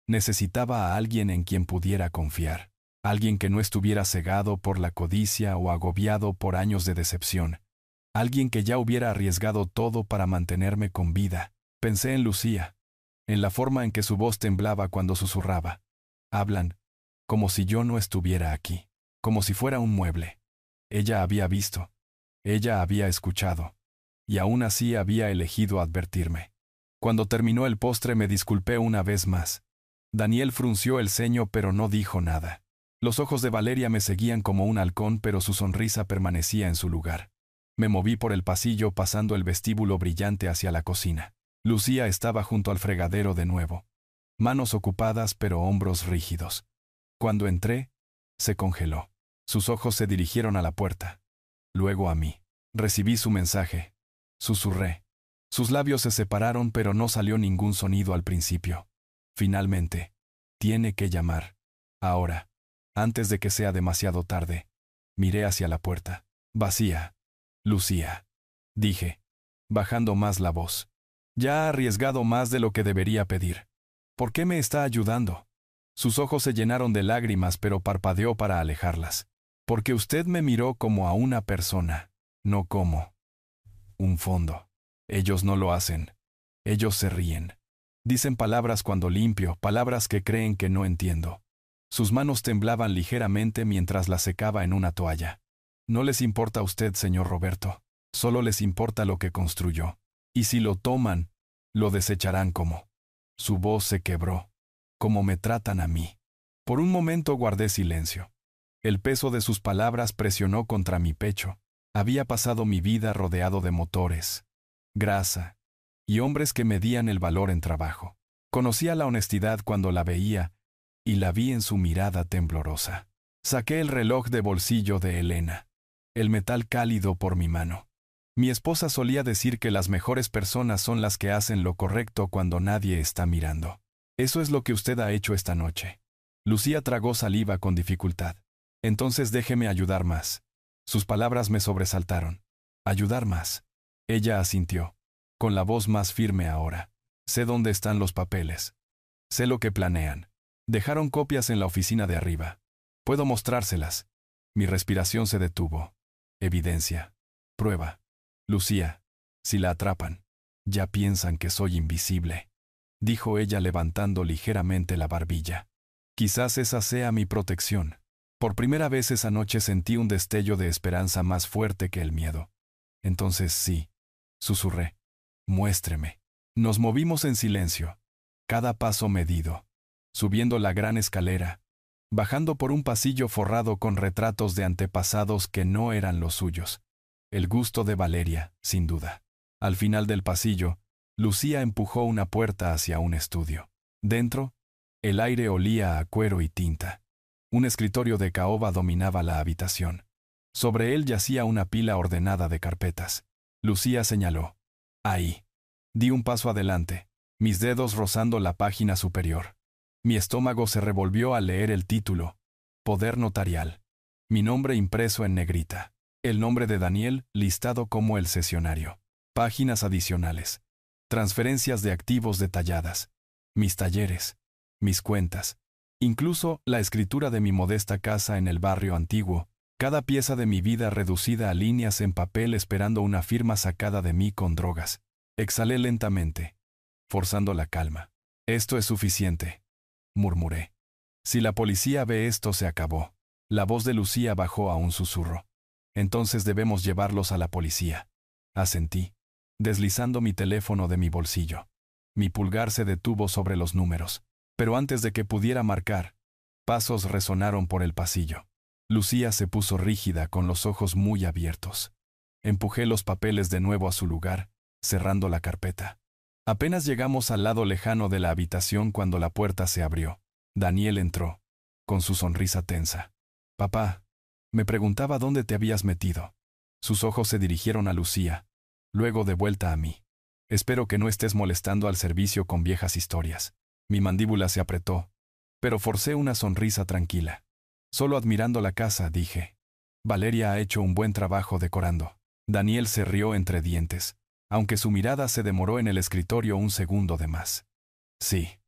Speaker 1: necesitaba a alguien en quien pudiera confiar. Alguien que no estuviera cegado por la codicia o agobiado por años de decepción. Alguien que ya hubiera arriesgado todo para mantenerme con vida. Pensé en Lucía, en la forma en que su voz temblaba cuando susurraba. Hablan, como si yo no estuviera aquí, como si fuera un mueble. Ella había visto. Ella había escuchado, y aún así había elegido advertirme. Cuando terminó el postre me disculpé una vez más. Daniel frunció el ceño pero no dijo nada. Los ojos de Valeria me seguían como un halcón pero su sonrisa permanecía en su lugar. Me moví por el pasillo pasando el vestíbulo brillante hacia la cocina. Lucía estaba junto al fregadero de nuevo. Manos ocupadas pero hombros rígidos. Cuando entré, se congeló. Sus ojos se dirigieron a la puerta. Luego a mí. Recibí su mensaje. Susurré. Sus labios se separaron pero no salió ningún sonido al principio. Finalmente. Tiene que llamar. Ahora. Antes de que sea demasiado tarde. Miré hacia la puerta. Vacía. Lucía. Dije. Bajando más la voz. Ya ha arriesgado más de lo que debería pedir. ¿Por qué me está ayudando? Sus ojos se llenaron de lágrimas, pero parpadeó para alejarlas. Porque usted me miró como a una persona, no como un fondo. Ellos no lo hacen. Ellos se ríen. Dicen palabras cuando limpio, palabras que creen que no entiendo. Sus manos temblaban ligeramente mientras la secaba en una toalla. No les importa a usted, señor Roberto. Solo les importa lo que construyó. Y si lo toman, lo desecharán como. Su voz se quebró. Como me tratan a mí. Por un momento guardé silencio. El peso de sus palabras presionó contra mi pecho. Había pasado mi vida rodeado de motores, grasa y hombres que medían el valor en trabajo. Conocía la honestidad cuando la veía y la vi en su mirada temblorosa. Saqué el reloj de bolsillo de Elena, el metal cálido por mi mano. Mi esposa solía decir que las mejores personas son las que hacen lo correcto cuando nadie está mirando. Eso es lo que usted ha hecho esta noche. Lucía tragó saliva con dificultad. Entonces déjeme ayudar más. Sus palabras me sobresaltaron. Ayudar más. Ella asintió, con la voz más firme ahora. Sé dónde están los papeles. Sé lo que planean. Dejaron copias en la oficina de arriba. Puedo mostrárselas. Mi respiración se detuvo. Evidencia. Prueba. Lucía, si la atrapan, ya piensan que soy invisible, dijo ella levantando ligeramente la barbilla. Quizás esa sea mi protección. Por primera vez esa noche sentí un destello de esperanza más fuerte que el miedo. Entonces sí, susurré. Muéstreme. Nos movimos en silencio, cada paso medido, subiendo la gran escalera, bajando por un pasillo forrado con retratos de antepasados que no eran los suyos. El gusto de Valeria, sin duda. Al final del pasillo, Lucía empujó una puerta hacia un estudio. Dentro, el aire olía a cuero y tinta. Un escritorio de caoba dominaba la habitación. Sobre él yacía una pila ordenada de carpetas. Lucía señaló. Ahí. Di un paso adelante, mis dedos rozando la página superior. Mi estómago se revolvió al leer el título. Poder notarial. Mi nombre impreso en negrita. El nombre de Daniel listado como el cesionario. Páginas adicionales. Transferencias de activos detalladas. Mis talleres. Mis cuentas. Incluso la escritura de mi modesta casa en el barrio antiguo. Cada pieza de mi vida reducida a líneas en papel esperando una firma sacada de mí con drogas. Exhalé lentamente, forzando la calma. Esto es suficiente, murmuré. Si la policía ve esto, se acabó. La voz de Lucía bajó a un susurro. Entonces debemos llevarlos a la policía. Asentí, deslizando mi teléfono de mi bolsillo. Mi pulgar se detuvo sobre los números, pero antes de que pudiera marcar, pasos resonaron por el pasillo. Lucía se puso rígida con los ojos muy abiertos. Empujé los papeles de nuevo a su lugar, cerrando la carpeta. Apenas llegamos al lado lejano de la habitación cuando la puerta se abrió. Daniel entró, con su sonrisa tensa. Papá, me preguntaba dónde te habías metido. Sus ojos se dirigieron a Lucía, luego de vuelta a mí. Espero que no estés molestando al servicio con viejas historias. Mi mandíbula se apretó, pero forcé una sonrisa tranquila. Solo admirando la casa, dije. Valeria ha hecho un buen trabajo decorando. Daniel se rió entre dientes, aunque su mirada se demoró en el escritorio un segundo de más. Sí,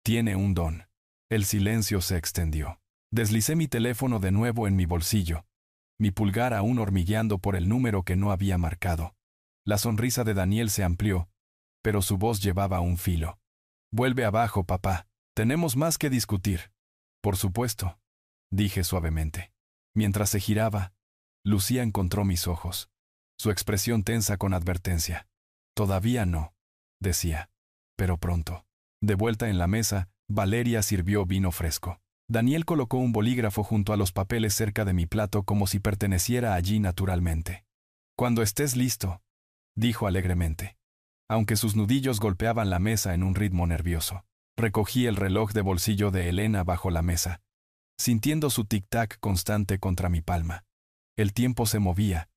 Speaker 1: tiene un don. El silencio se extendió. Deslicé mi teléfono de nuevo en mi bolsillo, mi pulgar aún hormigueando por el número que no había marcado. La sonrisa de Daniel se amplió, pero su voz llevaba un filo. Vuelve abajo, papá. Tenemos más que discutir. Por supuesto, dije suavemente. Mientras se giraba, Lucía encontró mis ojos, su expresión tensa con advertencia. Todavía no, decía, pero pronto. De vuelta en la mesa, Valeria sirvió vino fresco. Daniel colocó un bolígrafo junto a los papeles cerca de mi plato como si perteneciera allí naturalmente. Cuando estés listo, dijo alegremente, aunque sus nudillos golpeaban la mesa en un ritmo nervioso. Recogí el reloj de bolsillo de Elena bajo la mesa, sintiendo su tic-tac constante contra mi palma. El tiempo se movía,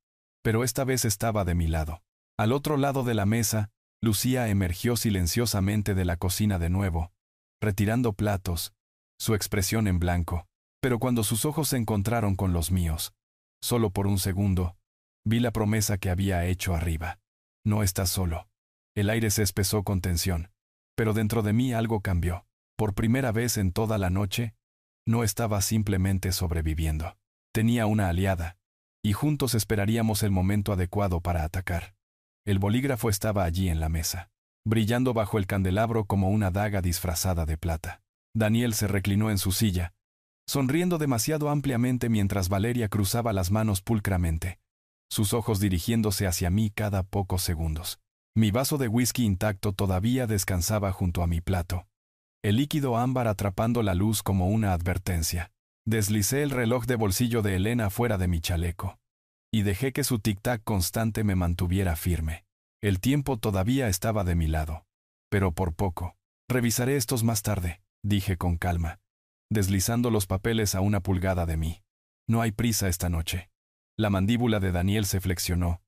Speaker 1: pero esta vez estaba de mi lado. Al otro lado de la mesa, Lucía emergió silenciosamente de la cocina de nuevo, retirando platos, su expresión en blanco, pero cuando sus ojos se encontraron con los míos, solo por un segundo, vi la promesa que había hecho arriba. No estás solo. El aire se espesó con tensión, pero dentro de mí algo cambió. Por primera vez en toda la noche, no estaba simplemente sobreviviendo. Tenía una aliada, y juntos esperaríamos el momento adecuado para atacar. El bolígrafo estaba allí en la mesa, brillando bajo el candelabro como una daga disfrazada de plata. Daniel se reclinó en su silla, sonriendo demasiado ampliamente mientras Valeria cruzaba las manos pulcramente, sus ojos dirigiéndose hacia mí cada pocos segundos. Mi vaso de whisky intacto todavía descansaba junto a mi plato, el líquido ámbar atrapando la luz como una advertencia. Deslicé el reloj de bolsillo de Elena fuera de mi chaleco, y dejé que su tic-tac constante me mantuviera firme. El tiempo todavía estaba de mi lado, pero por poco. Revisaré estos más tarde, dije con calma, deslizando los papeles a una pulgada de mí. No hay prisa esta noche. La mandíbula de Daniel se flexionó,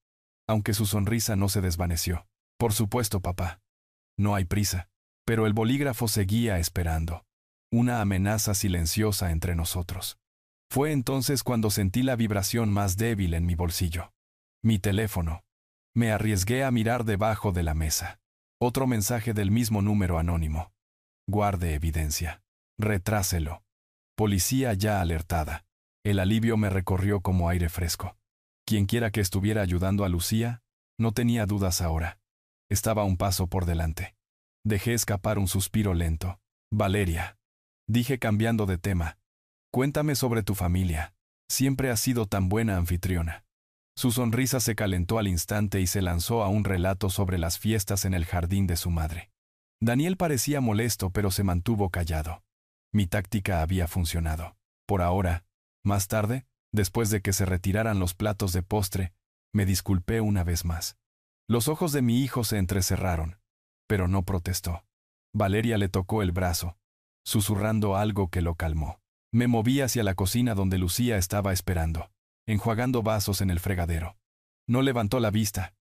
Speaker 1: aunque su sonrisa no se desvaneció. Por supuesto, papá. No hay prisa. Pero el bolígrafo seguía esperando. Una amenaza silenciosa entre nosotros. Fue entonces cuando sentí la vibración más débil en mi bolsillo. Mi teléfono. Me arriesgué a mirar debajo de la mesa. Otro mensaje del mismo número anónimo. Guarde evidencia. Retráselo. Policía ya alertada. El alivio me recorrió como aire fresco. Quienquiera que estuviera ayudando a Lucía, no tenía dudas ahora. Estaba un paso por delante. Dejé escapar un suspiro lento. Valeria, dije cambiando de tema. Cuéntame sobre tu familia. Siempre has sido tan buena anfitriona. Su sonrisa se calentó al instante y se lanzó a un relato sobre las fiestas en el jardín de su madre. Daniel parecía molesto, pero se mantuvo callado. Mi táctica había funcionado. Por ahora, más tarde, después de que se retiraran los platos de postre, me disculpé una vez más. Los ojos de mi hijo se entrecerraron, pero no protestó. Valeria le tocó el brazo, susurrando algo que lo calmó. Me moví hacia la cocina donde Lucía estaba esperando, enjuagando vasos en el fregadero. No levantó la vista,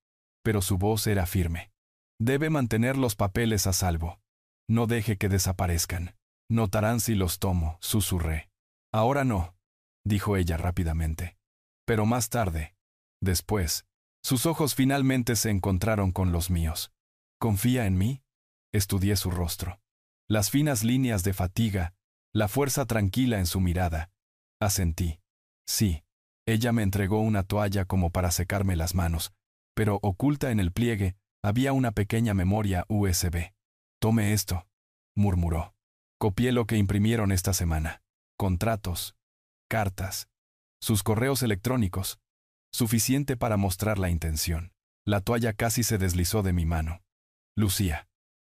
Speaker 1: pero su voz era firme. Debe mantener los papeles a salvo. No deje que desaparezcan. Notarán si los tomo, susurré. Ahora no, dijo ella rápidamente. Pero más tarde, después, sus ojos finalmente se encontraron con los míos. ¿Confía en mí? Estudié su rostro. Las finas líneas de fatiga, la fuerza tranquila en su mirada. Asentí. Sí. Ella me entregó una toalla como para secarme las manos, pero oculta en el pliegue había una pequeña memoria USB. Tome esto, murmuró. Copié lo que imprimieron esta semana. Contratos, cartas, sus correos electrónicos. Suficiente para mostrar la intención. La toalla casi se deslizó de mi mano. Lucía.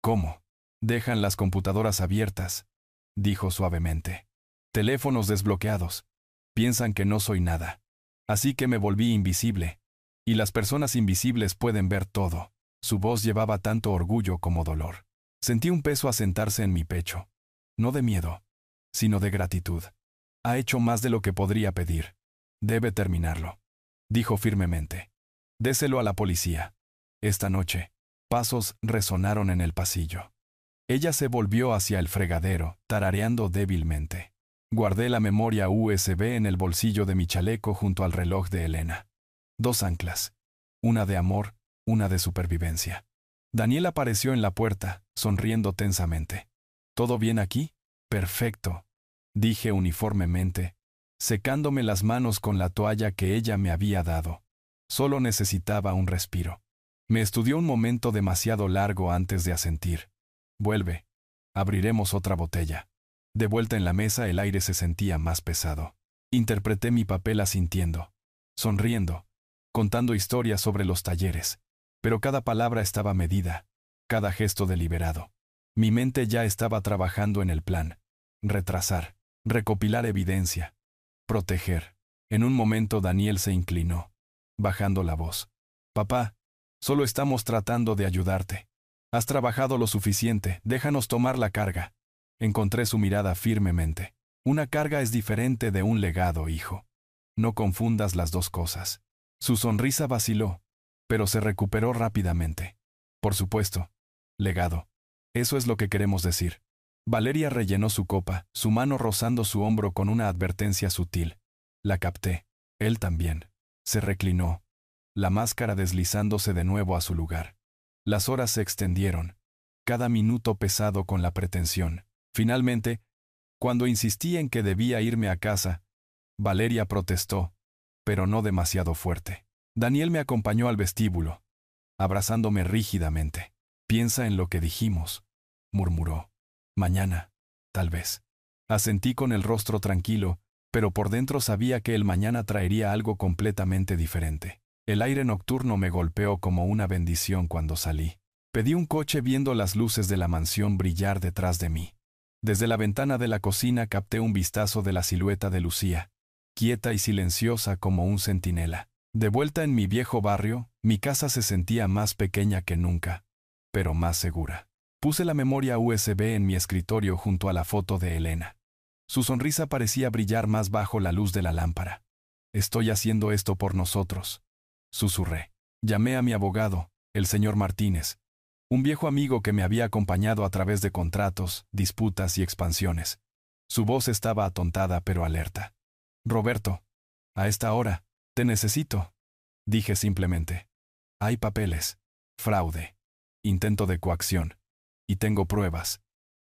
Speaker 1: ¿Cómo? Dejan las computadoras abiertas, dijo suavemente. Teléfonos desbloqueados. Piensan que no soy nada. Así que me volví invisible. Y las personas invisibles pueden ver todo. Su voz llevaba tanto orgullo como dolor. Sentí un peso asentarse en mi pecho. No de miedo, sino de gratitud. Ha hecho más de lo que podría pedir. Debe terminarlo, dijo firmemente. Déselo a la policía. Esta noche, pasos resonaron en el pasillo. Ella se volvió hacia el fregadero, tarareando débilmente. Guardé la memoria USB en el bolsillo de mi chaleco junto al reloj de Elena. 2 anclas. Una de amor, una de supervivencia. Daniel apareció en la puerta, sonriendo tensamente. ¿Todo bien aquí? Perfecto, dije uniformemente, secándome las manos con la toalla que ella me había dado. Solo necesitaba un respiro. Me estudió un momento demasiado largo antes de asentir. Vuelve. Abriremos otra botella. De vuelta en la mesa el aire se sentía más pesado. Interpreté mi papel asintiendo, sonriendo, contando historias sobre los talleres. Pero cada palabra estaba medida, cada gesto deliberado. Mi mente ya estaba trabajando en el plan. Retrasar, recopilar evidencia, proteger. En un momento Daniel se inclinó, bajando la voz. Papá, solo estamos tratando de ayudarte. Has trabajado lo suficiente, déjanos tomar la carga. Encontré su mirada firmemente. Una carga es diferente de un legado, hijo. No confundas las dos cosas. Su sonrisa vaciló, pero se recuperó rápidamente. Por supuesto, legado. Eso es lo que queremos decir. Valeria rellenó su copa, su mano rozando su hombro con una advertencia sutil. La capté. Él también. Se reclinó, la máscara deslizándose de nuevo a su lugar. Las horas se extendieron, cada minuto pesado con la pretensión. Finalmente, cuando insistí en que debía irme a casa, Valeria protestó, pero no demasiado fuerte. Daniel me acompañó al vestíbulo, abrazándome rígidamente. «Piensa en lo que dijimos», murmuró. «Mañana, tal vez». Asentí con el rostro tranquilo, pero por dentro sabía que el mañana traería algo completamente diferente. El aire nocturno me golpeó como una bendición cuando salí. Pedí un coche viendo las luces de la mansión brillar detrás de mí. Desde la ventana de la cocina capté un vistazo de la silueta de Lucía, quieta y silenciosa como un centinela. De vuelta en mi viejo barrio, mi casa se sentía más pequeña que nunca, pero más segura. Puse la memoria USB en mi escritorio junto a la foto de Elena. Su sonrisa parecía brillar más bajo la luz de la lámpara. «Estoy haciendo esto por nosotros», susurré. Llamé a mi abogado, el señor Martínez, un viejo amigo que me había acompañado a través de contratos, disputas y expansiones. Su voz estaba atontada pero alerta. «Roberto, a esta hora, te necesito», dije simplemente. «Hay papeles, fraude, intento de coacción, y tengo pruebas».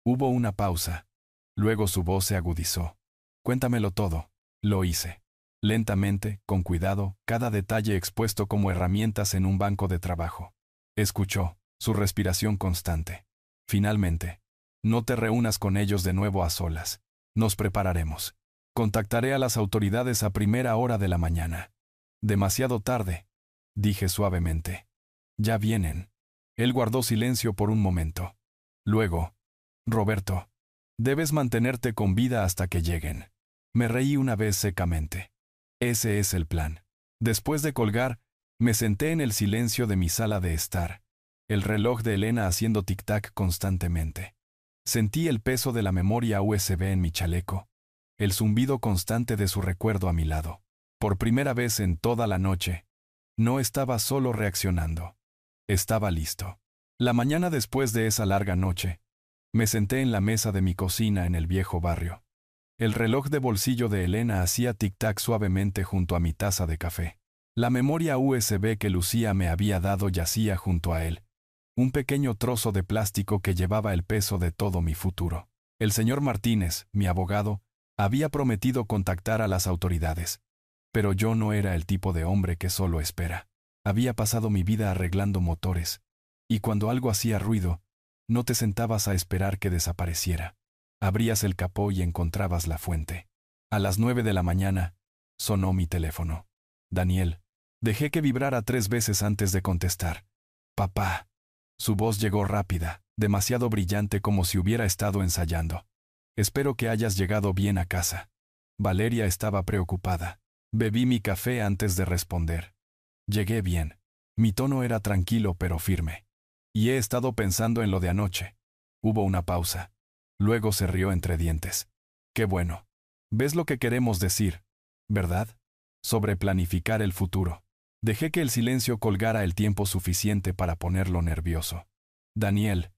Speaker 1: Hubo una pausa. Luego su voz se agudizó. «Cuéntamelo todo». Lo hice. Lentamente, con cuidado, cada detalle expuesto como herramientas en un banco de trabajo. Escuchó, su respiración constante. «Finalmente, no te reúnas con ellos de nuevo a solas. Nos prepararemos. Contactaré a las autoridades a primera hora de la mañana». «Demasiado tarde», dije suavemente. «Ya vienen». Él guardó silencio por un momento. Luego, «Roberto, debes mantenerte con vida hasta que lleguen». Me reí una vez secamente. Ese es el plan. Después de colgar, me senté en el silencio de mi sala de estar, el reloj de Elena haciendo tic-tac constantemente. Sentí el peso de la memoria USB en mi chaleco, el zumbido constante de su recuerdo a mi lado. Por primera vez en toda la noche, no estaba solo reaccionando. Estaba listo. La mañana después de esa larga noche, me senté en la mesa de mi cocina en el viejo barrio. El reloj de bolsillo de Elena hacía tic-tac suavemente junto a mi taza de café. La memoria USB que Lucía me había dado yacía junto a él, un pequeño trozo de plástico que llevaba el peso de todo mi futuro. El señor Martínez, mi abogado, había prometido contactar a las autoridades, pero yo no era el tipo de hombre que solo espera. Había pasado mi vida arreglando motores, y cuando algo hacía ruido, no te sentabas a esperar que desapareciera. Abrías el capó y encontrabas la fuente. A las 9 de la mañana, sonó mi teléfono. «Daniel». Dejé que vibrara 3 veces antes de contestar. «Papá». Su voz llegó rápida, demasiado brillante como si hubiera estado ensayando. «Espero que hayas llegado bien a casa». Valeria estaba preocupada. Bebí mi café antes de responder. «Llegué bien». Mi tono era tranquilo pero firme. «Y he estado pensando en lo de anoche». Hubo una pausa. Luego se rió entre dientes. «Qué bueno. ¿Ves lo que queremos decir, verdad? Sobre planificar el futuro». Dejé que el silencio colgara el tiempo suficiente para ponerlo nervioso. «Daniel,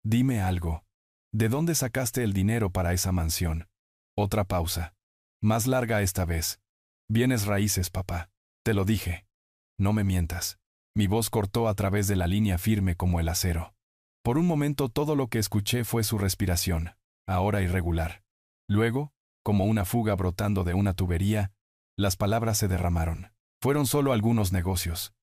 Speaker 1: dime algo. ¿De dónde sacaste el dinero para esa mansión?» Otra pausa. Más larga esta vez. «Bienes raíces, papá. Te lo dije. No me mientas». Mi voz cortó a través de la línea firme como el acero. Por un momento todo lo que escuché fue su respiración, ahora irregular. Luego, como una fuga brotando de una tubería, las palabras se derramaron. «Fueron solo algunos negocios».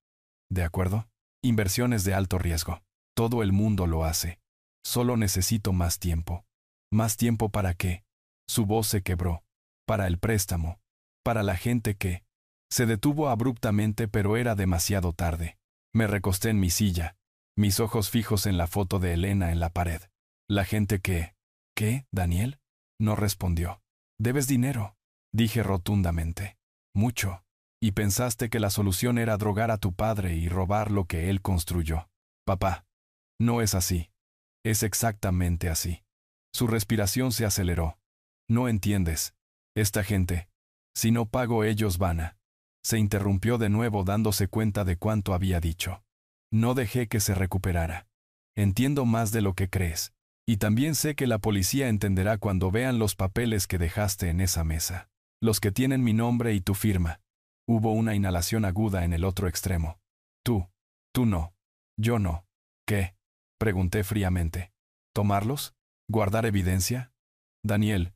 Speaker 1: «¿De acuerdo? Inversiones de alto riesgo. Todo el mundo lo hace. Solo necesito más tiempo». «¿Más tiempo para qué?» Su voz se quebró. «Para el préstamo. Para la gente que...». Se detuvo abruptamente, pero era demasiado tarde. Me recosté en mi silla, mis ojos fijos en la foto de Elena en la pared. «La gente que...». «¿Qué, Daniel?». No respondió. «Debes dinero», dije rotundamente. «Mucho. Y pensaste que la solución era drogar a tu padre y robar lo que él construyó». «Papá, no es así. Es exactamente así». Su respiración se aceleró. «No entiendes. Esta gente, si no pago ellos van a...». Se interrumpió de nuevo dándose cuenta de cuánto había dicho. «No dejé que se recuperara. Entiendo más de lo que crees. Y también sé que la policía entenderá cuando vean los papeles que dejaste en esa mesa. Los que tienen mi nombre y tu firma». Hubo una inhalación aguda en el otro extremo. Tú no. Yo no». ¿Qué? Pregunté fríamente. ¿Tomarlos? ¿Guardar evidencia? Daniel,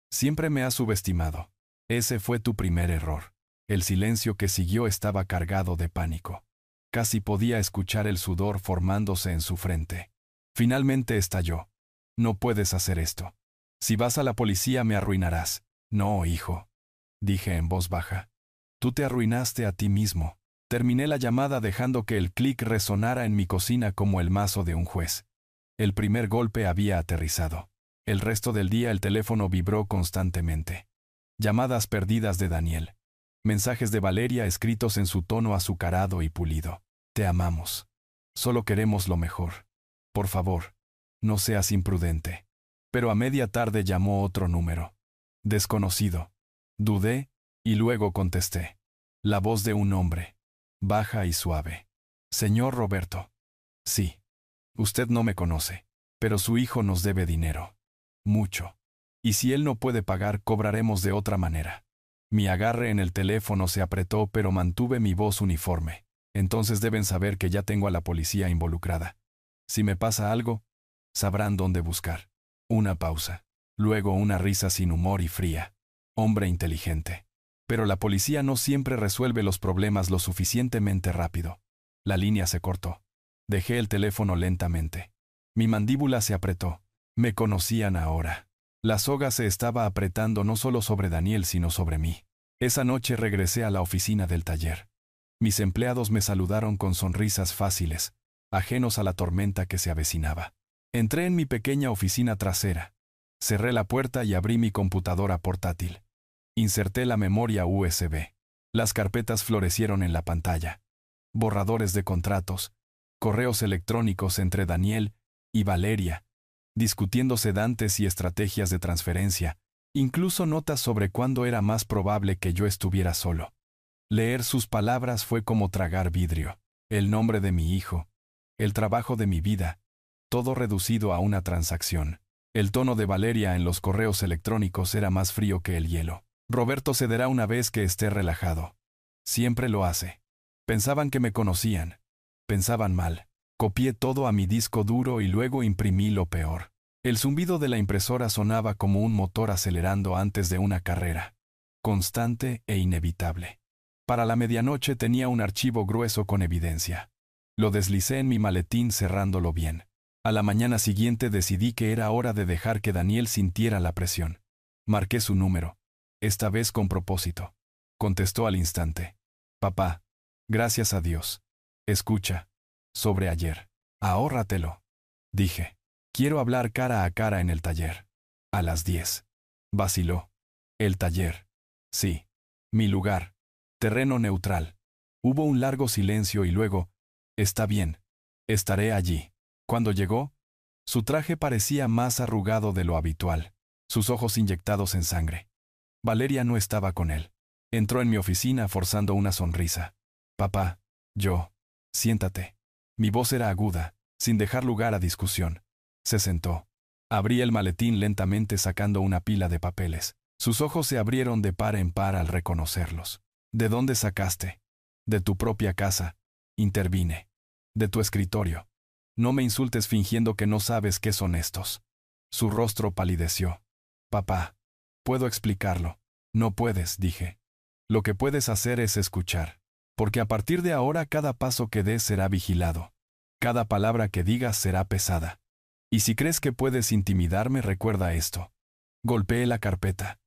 Speaker 1: siempre me has subestimado. Ese fue tu primer error. El silencio que siguió estaba cargado de pánico. Casi podía escuchar el sudor formándose en su frente. Finalmente estalló. No puedes hacer esto. Si vas a la policía me arruinarás. No, hijo, dije en voz baja. Tú te arruinaste a ti mismo. Terminé la llamada dejando que el clic resonara en mi cocina como el mazo de un juez. El primer golpe había aterrizado. El resto del día el teléfono vibró constantemente. Llamadas perdidas de Daniel. Mensajes de Valeria escritos en su tono azucarado y pulido. Te amamos. Solo queremos lo mejor. Por favor, no seas imprudente. Pero a media tarde llamó otro número. Desconocido. Dudé, y luego contesté. La voz de un hombre. Baja y suave. Señor Roberto. Sí. Usted no me conoce, pero su hijo nos debe dinero. Mucho. Y si él no puede pagar, cobraremos de otra manera. Mi agarre en el teléfono se apretó, pero mantuve mi voz uniforme. Entonces deben saber que ya tengo a la policía involucrada. Si me pasa algo, sabrán dónde buscar. Una pausa. Luego una risa sin humor y fría. Hombre inteligente. Pero la policía no siempre resuelve los problemas lo suficientemente rápido. La línea se cortó. Dejé el teléfono lentamente. Mi mandíbula se apretó. Me conocían ahora. La soga se estaba apretando no solo sobre Daniel, sino sobre mí. Esa noche regresé a la oficina del taller. Mis empleados me saludaron con sonrisas fáciles, ajenos a la tormenta que se avecinaba. Entré en mi pequeña oficina trasera. Cerré la puerta y abrí mi computadora portátil. Inserté la memoria USB. Las carpetas florecieron en la pantalla. Borradores de contratos, correos electrónicos entre Daniel y Valeria, discutiendo sedantes y estrategias de transferencia, incluso notas sobre cuándo era más probable que yo estuviera solo. Leer sus palabras fue como tragar vidrio. El nombre de mi hijo, el trabajo de mi vida, todo reducido a una transacción. El tono de Valeria en los correos electrónicos era más frío que el hielo. Roberto cederá una vez que esté relajado. Siempre lo hace. Pensaban que me conocían. Pensaban mal. Copié todo a mi disco duro y luego imprimí lo peor. El zumbido de la impresora sonaba como un motor acelerando antes de una carrera. Constante e inevitable. Para la medianoche tenía un archivo grueso con evidencia. Lo deslicé en mi maletín cerrándolo bien. A la mañana siguiente decidí que era hora de dejar que Daniel sintiera la presión. Marqué su número. Esta vez con propósito. Contestó al instante. Papá, gracias a Dios. Escucha. Sobre ayer. Ahórratelo. Dije. Quiero hablar cara a cara en el taller. A las 10. Vaciló. El taller. Sí. Mi lugar. Terreno neutral. Hubo un largo silencio y luego, está bien. Estaré allí. Cuando llegó, su traje parecía más arrugado de lo habitual, sus ojos inyectados en sangre. Valeria no estaba con él. Entró en mi oficina forzando una sonrisa. Papá, siéntate. Mi voz era aguda, sin dejar lugar a discusión. Se sentó. Abrí el maletín lentamente sacando una pila de papeles. Sus ojos se abrieron de par en par al reconocerlos. ¿De dónde sacaste? De tu propia casa. Intervine. De tu escritorio. No me insultes fingiendo que no sabes qué son estos. Su rostro palideció. Papá, puedo explicarlo. No puedes, dije. Lo que puedes hacer es escuchar. Porque a partir de ahora cada paso que des será vigilado. Cada palabra que digas será pesada. Y si crees que puedes intimidarme, recuerda esto. Golpeé la carpeta.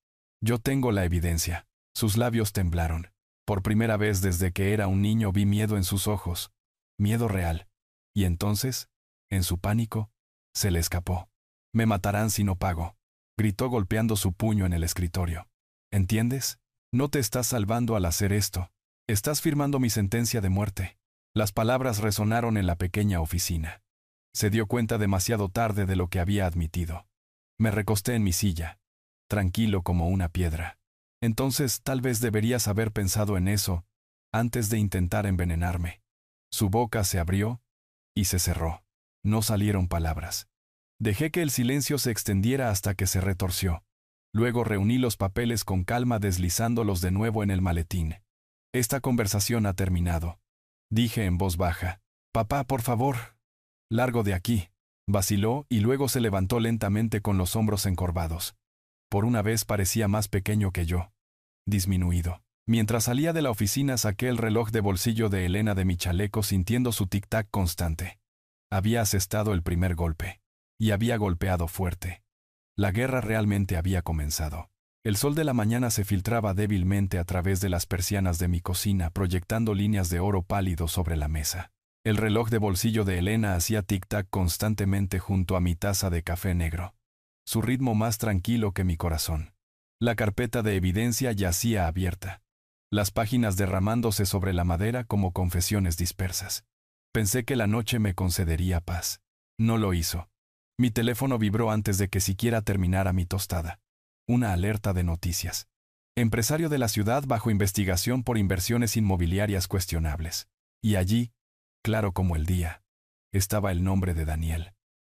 Speaker 1: Yo tengo la evidencia. Sus labios temblaron. Por primera vez desde que era un niño vi miedo en sus ojos. Miedo real. Y entonces, en su pánico, se le escapó. Me matarán si no pago. Gritó golpeando su puño en el escritorio. ¿Entiendes? No te estás salvando al hacer esto. Estás firmando mi sentencia de muerte. Las palabras resonaron en la pequeña oficina. Se dio cuenta demasiado tarde de lo que había admitido. Me recosté en mi silla, tranquilo como una piedra. Entonces tal vez deberías haber pensado en eso antes de intentar envenenarme. Su boca se abrió y se cerró. No salieron palabras. Dejé que el silencio se extendiera hasta que se retorció. Luego reuní los papeles con calma deslizándolos de nuevo en el maletín. Esta conversación ha terminado. Dije en voz baja. Papá, por favor. Largo de aquí. Vaciló y luego se levantó lentamente con los hombros encorvados. Por una vez parecía más pequeño que yo. Disminuido. Mientras salía de la oficina saqué el reloj de bolsillo de Elena de mi chaleco sintiendo su tic-tac constante. Había asestado el primer golpe. Y había golpeado fuerte. La guerra realmente había comenzado. El sol de la mañana se filtraba débilmente a través de las persianas de mi cocina, proyectando líneas de oro pálido sobre la mesa. El reloj de bolsillo de Elena hacía tic-tac constantemente junto a mi taza de café negro. Su ritmo más tranquilo que mi corazón. La carpeta de evidencia yacía abierta. Las páginas derramándose sobre la madera como confesiones dispersas. Pensé que la noche me concedería paz. No lo hizo. Mi teléfono vibró antes de que siquiera terminara mi tostada. Una alerta de noticias. Empresario de la ciudad bajo investigación por inversiones inmobiliarias cuestionables. Y allí, claro como el día, estaba el nombre de Daniel.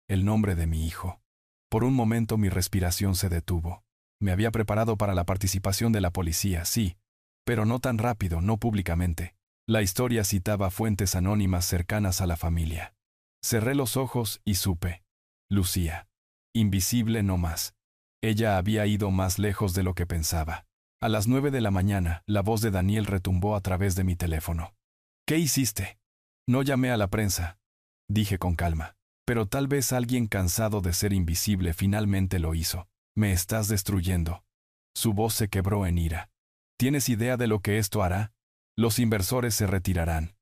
Speaker 1: El nombre de mi hijo. Por un momento mi respiración se detuvo. Me había preparado para la participación de la policía, sí, pero no tan rápido, no públicamente. La historia citaba fuentes anónimas cercanas a la familia. Cerré los ojos y supe. Lucía. Invisible no más. Ella había ido más lejos de lo que pensaba. A las 9 de la mañana, la voz de Daniel retumbó a través de mi teléfono. ¿Qué hiciste? No llamé a la prensa, dije con calma. Pero tal vez alguien cansado de ser invisible finalmente lo hizo. Me estás destruyendo. Su voz se quebró en ira. ¿Tienes idea de lo que esto hará? Los inversores se retirarán.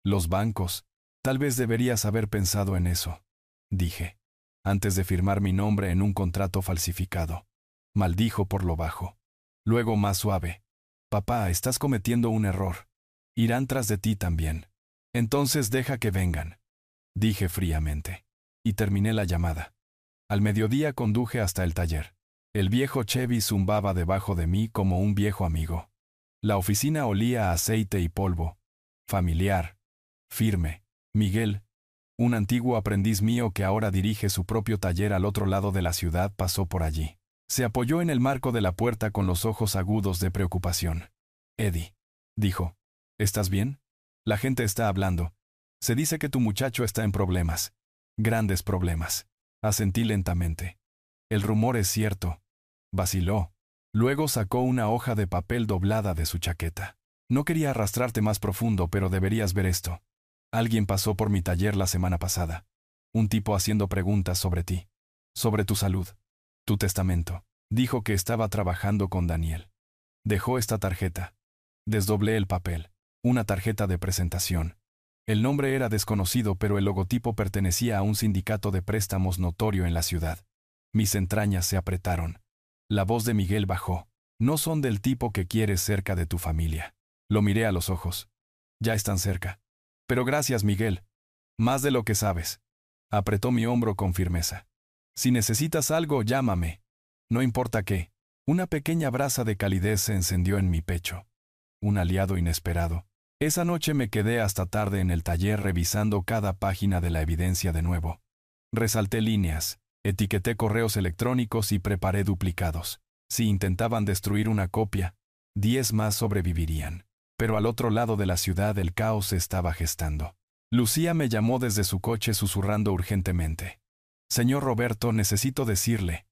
Speaker 1: Los bancos. Tal vez deberías haber pensado en eso, dije, antes de firmar mi nombre en un contrato falsificado. Maldijo por lo bajo. Luego más suave. Papá, estás cometiendo un error. Irán tras de ti también. Entonces deja que vengan, dije fríamente. Y terminé la llamada. Al mediodía conduje hasta el taller. El viejo Chevy zumbaba debajo de mí como un viejo amigo. La oficina olía a aceite y polvo. Familiar. Firme. Miguel, un antiguo aprendiz mío que ahora dirige su propio taller al otro lado de la ciudad, pasó por allí. Se apoyó en el marco de la puerta con los ojos agudos de preocupación. Eddie, dijo, ¿estás bien? La gente está hablando. Se dice que tu muchacho está en problemas. Grandes problemas. Asentí lentamente. El rumor es cierto. Vaciló. Luego sacó una hoja de papel doblada de su chaqueta. No quería arrastrarte más profundo, pero deberías ver esto. Alguien pasó por mi taller la semana pasada. Un tipo haciendo preguntas sobre ti. Sobre tu salud. Tu testamento. Dijo que estaba trabajando con Daniel. Dejó esta tarjeta. Desdoblé el papel. Una tarjeta de presentación. El nombre era desconocido, pero el logotipo pertenecía a un sindicato de préstamos notorio en la ciudad. Mis entrañas se apretaron. La voz de Miguel bajó. No son del tipo que quieres cerca de tu familia. Lo miré a los ojos. Ya están cerca. Pero gracias, Miguel. Más de lo que sabes. Apretó mi hombro con firmeza. Si necesitas algo, llámame. No importa qué. Una pequeña brasa de calidez se encendió en mi pecho. Un aliado inesperado. Esa noche me quedé hasta tarde en el taller revisando cada página de la evidencia de nuevo. Resalté líneas, etiqueté correos electrónicos y preparé duplicados. Si intentaban destruir una copia, 10 más sobrevivirían. Pero al otro lado de la ciudad el caos se estaba gestando. Lucía me llamó desde su coche susurrando urgentemente. Señor Roberto, necesito decirle.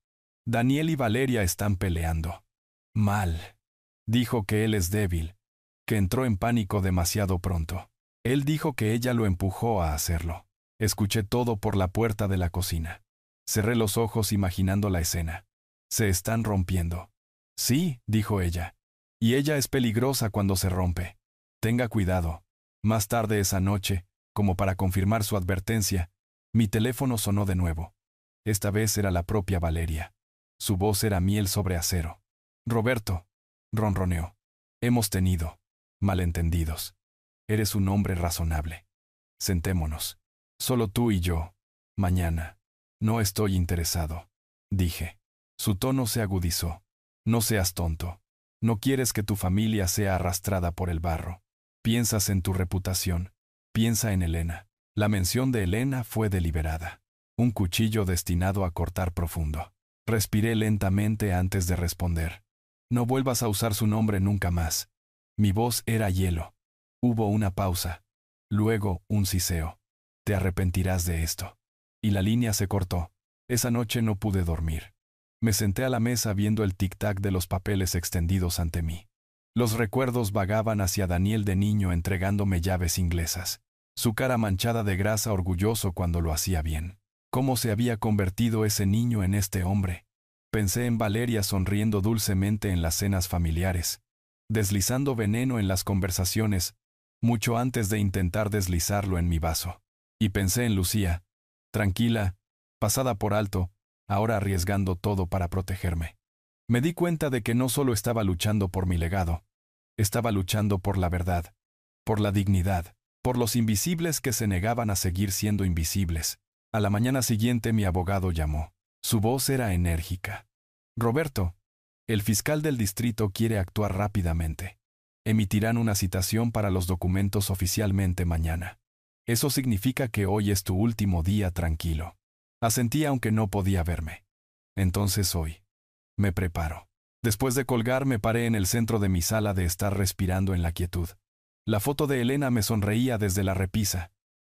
Speaker 1: Daniel y Valeria están peleando. Mal. Dijo que él es débil, que entró en pánico demasiado pronto. Él dijo que ella lo empujó a hacerlo. Escuché todo por la puerta de la cocina. Cerré los ojos imaginando la escena. Se están rompiendo. Sí, dijo ella. Y ella es peligrosa cuando se rompe. Tenga cuidado. Más tarde esa noche, como para confirmar su advertencia, mi teléfono sonó de nuevo. Esta vez era la propia Valeria. Su voz era miel sobre acero. Roberto, ronroneó. Hemos tenido malentendidos. Eres un hombre razonable. Sentémonos. Solo tú y yo. Mañana. No estoy interesado, dije. Su tono se agudizó. No seas tonto. No quieres que tu familia sea arrastrada por el barro. Piensas en tu reputación. Piensa en Elena. La mención de Elena fue deliberada. Un cuchillo destinado a cortar profundo. Respiré lentamente antes de responder. No vuelvas a usar su nombre nunca más. Mi voz era hielo. Hubo una pausa. Luego un siseo. Te arrepentirás de esto. Y la línea se cortó. Esa noche no pude dormir. Me senté a la mesa viendo el tic-tac de los papeles extendidos ante mí. Los recuerdos vagaban hacia Daniel de niño entregándome llaves inglesas. Su cara manchada de grasa, orgulloso cuando lo hacía bien. ¿Cómo se había convertido ese niño en este hombre? Pensé en Valeria sonriendo dulcemente en las cenas familiares, deslizando veneno en las conversaciones, mucho antes de intentar deslizarlo en mi vaso. Y pensé en Lucía, tranquila, pasada por alto, ahora arriesgando todo para protegerme. Me di cuenta de que no solo estaba luchando por mi legado, estaba luchando por la verdad, por la dignidad, por los invisibles que se negaban a seguir siendo invisibles. A la mañana siguiente mi abogado llamó. Su voz era enérgica. Roberto, el fiscal del distrito quiere actuar rápidamente. Emitirán una citación para los documentos oficialmente mañana. Eso significa que hoy es tu último día tranquilo. Asentí aunque no podía verme. Entonces hoy. Me preparo. Después de colgar me paré en el centro de mi sala de estar respirando en la quietud. La foto de Elena me sonreía desde la repisa.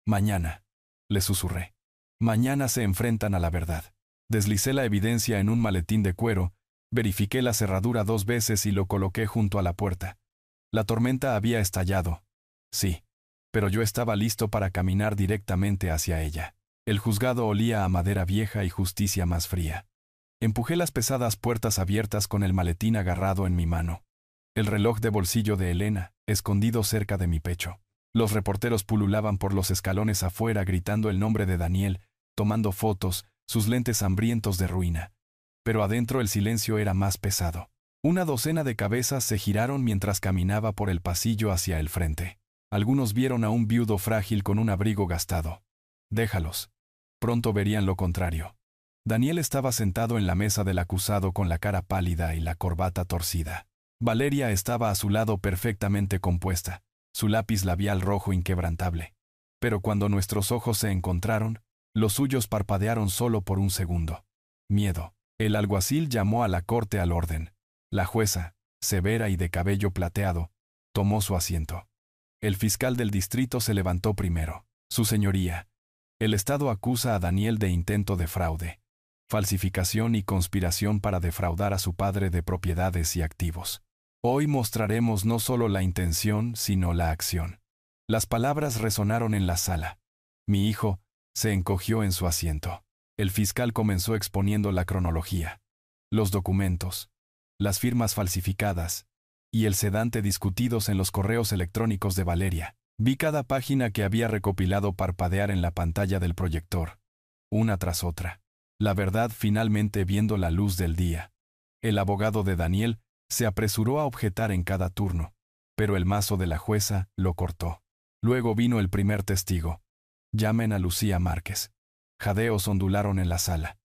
Speaker 1: Mañana, le susurré. Mañana se enfrentan a la verdad. Deslicé la evidencia en un maletín de cuero, verifiqué la cerradura 2 veces y lo coloqué junto a la puerta. La tormenta había estallado. Sí, pero yo estaba listo para caminar directamente hacia ella. El juzgado olía a madera vieja y justicia más fría. Empujé las pesadas puertas abiertas con el maletín agarrado en mi mano. El reloj de bolsillo de Elena, escondido cerca de mi pecho. Los reporteros pululaban por los escalones afuera gritando el nombre de Daniel, tomando fotos, sus lentes hambrientos de ruina. Pero adentro el silencio era más pesado. Una docena de cabezas se giraron mientras caminaba por el pasillo hacia el frente. Algunos vieron a un viudo frágil con un abrigo gastado. Déjalos. Pronto verían lo contrario. Daniel estaba sentado en la mesa del acusado con la cara pálida y la corbata torcida. Valeria estaba a su lado perfectamente compuesta, su lápiz labial rojo inquebrantable. Pero cuando nuestros ojos se encontraron, los suyos parpadearon solo por un segundo. Miedo. El alguacil llamó a la corte al orden. La jueza, severa y de cabello plateado, tomó su asiento. El fiscal del distrito se levantó primero. Su señoría, el Estado acusa a Daniel de intento de fraude, falsificación y conspiración para defraudar a su padre de propiedades y activos. Hoy mostraremos no solo la intención, sino la acción. Las palabras resonaron en la sala. Mi hijo se encogió en su asiento. El fiscal comenzó exponiendo la cronología, los documentos, las firmas falsificadas y el sedante discutidos en los correos electrónicos de Valeria. Vi cada página que había recopilado parpadear en la pantalla del proyector, una tras otra. La verdad finalmente viendo la luz del día. El abogado de Daniel se apresuró a objetar en cada turno, pero el mazo de la jueza lo cortó. Luego vino el primer testigo. Llamen a Lucía Márquez. Jadeos ondularon en la sala.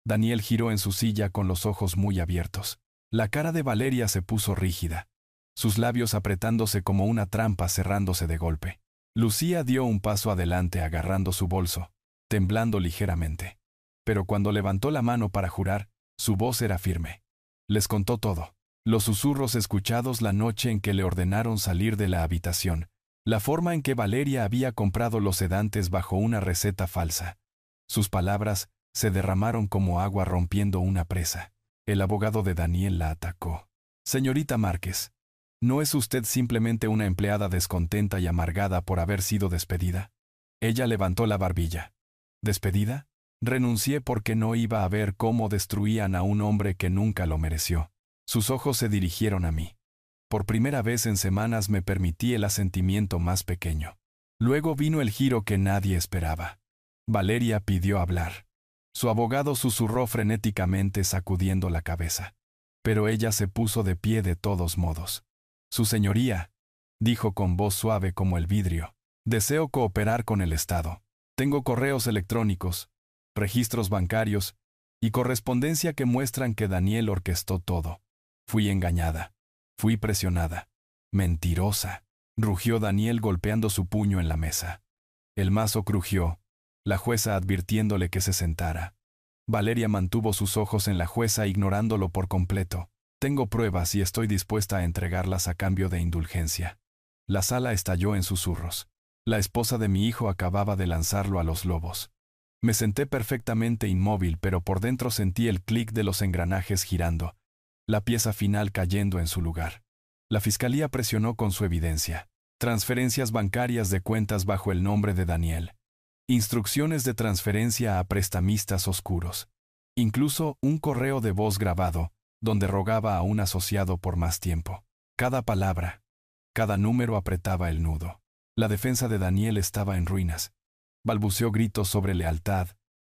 Speaker 1: Daniel giró en su silla con los ojos muy abiertos. La cara de Valeria se puso rígida, sus labios apretándose como una trampa cerrándose de golpe. Lucía dio un paso adelante agarrando su bolso, temblando ligeramente. Pero cuando levantó la mano para jurar, su voz era firme. Les contó todo. Los susurros escuchados la noche en que le ordenaron salir de la habitación, la forma en que Valeria había comprado los sedantes bajo una receta falsa. Sus palabras se derramaron como agua rompiendo una presa. El abogado de Daniel la atacó. Señorita Márquez, ¿no es usted simplemente una empleada descontenta y amargada por haber sido despedida? Ella levantó la barbilla. ¿Despedida? Renuncié porque no iba a ver cómo destruían a un hombre que nunca lo mereció. Sus ojos se dirigieron a mí. Por primera vez en semanas me permití el asentimiento más pequeño. Luego vino el giro que nadie esperaba. Valeria pidió hablar. Su abogado susurró frenéticamente sacudiendo la cabeza. Pero ella se puso de pie de todos modos. Su señoría, dijo con voz suave como el vidrio, deseo cooperar con el Estado. Tengo correos electrónicos, registros bancarios y correspondencia que muestran que Daniel orquestó todo. Fui engañada. Fui presionada. Mentirosa, rugió Daniel golpeando su puño en la mesa. El mazo crujió, la jueza advirtiéndole que se sentara. Valeria mantuvo sus ojos en la jueza ignorándolo por completo. Tengo pruebas y estoy dispuesta a entregarlas a cambio de indulgencia. La sala estalló en susurros. La esposa de mi hijo acababa de lanzarlo a los lobos. Me senté perfectamente inmóvil, pero por dentro sentí el clic de los engranajes girando, la pieza final cayendo en su lugar. La fiscalía presionó con su evidencia. Transferencias bancarias de cuentas bajo el nombre de Daniel. Instrucciones de transferencia a prestamistas oscuros. Incluso un correo de voz grabado, donde rogaba a un asociado por más tiempo. Cada palabra, cada número apretaba el nudo. La defensa de Daniel estaba en ruinas. Balbuceó gritos sobre lealtad,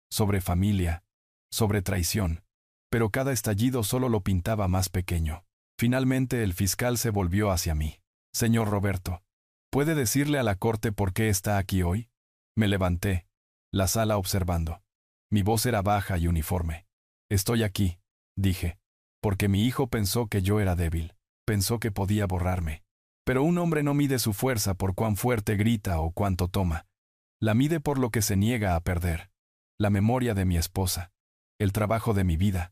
Speaker 1: sobre familia, sobre traición, pero cada estallido solo lo pintaba más pequeño. Finalmente el fiscal se volvió hacia mí. Señor Roberto, ¿puede decirle a la corte por qué está aquí hoy? Me levanté, la sala observando. Mi voz era baja y uniforme. Estoy aquí, dije, porque mi hijo pensó que yo era débil, pensó que podía borrarme. Pero un hombre no mide su fuerza por cuán fuerte grita o cuánto toma. La mide por lo que se niega a perder. La memoria de mi esposa, el trabajo de mi vida,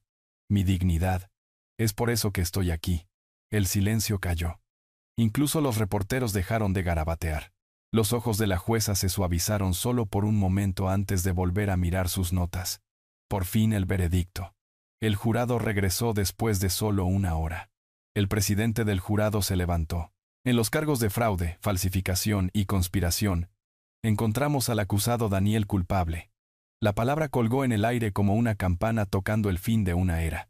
Speaker 1: mi dignidad. Es por eso que estoy aquí. El silencio cayó. Incluso los reporteros dejaron de garabatear. Los ojos de la jueza se suavizaron solo por un momento antes de volver a mirar sus notas. Por fin el veredicto. El jurado regresó después de solo una hora. El presidente del jurado se levantó. En los cargos de fraude, falsificación y conspiración, encontramos al acusado Daniel culpable. La palabra colgó en el aire como una campana tocando el fin de una era.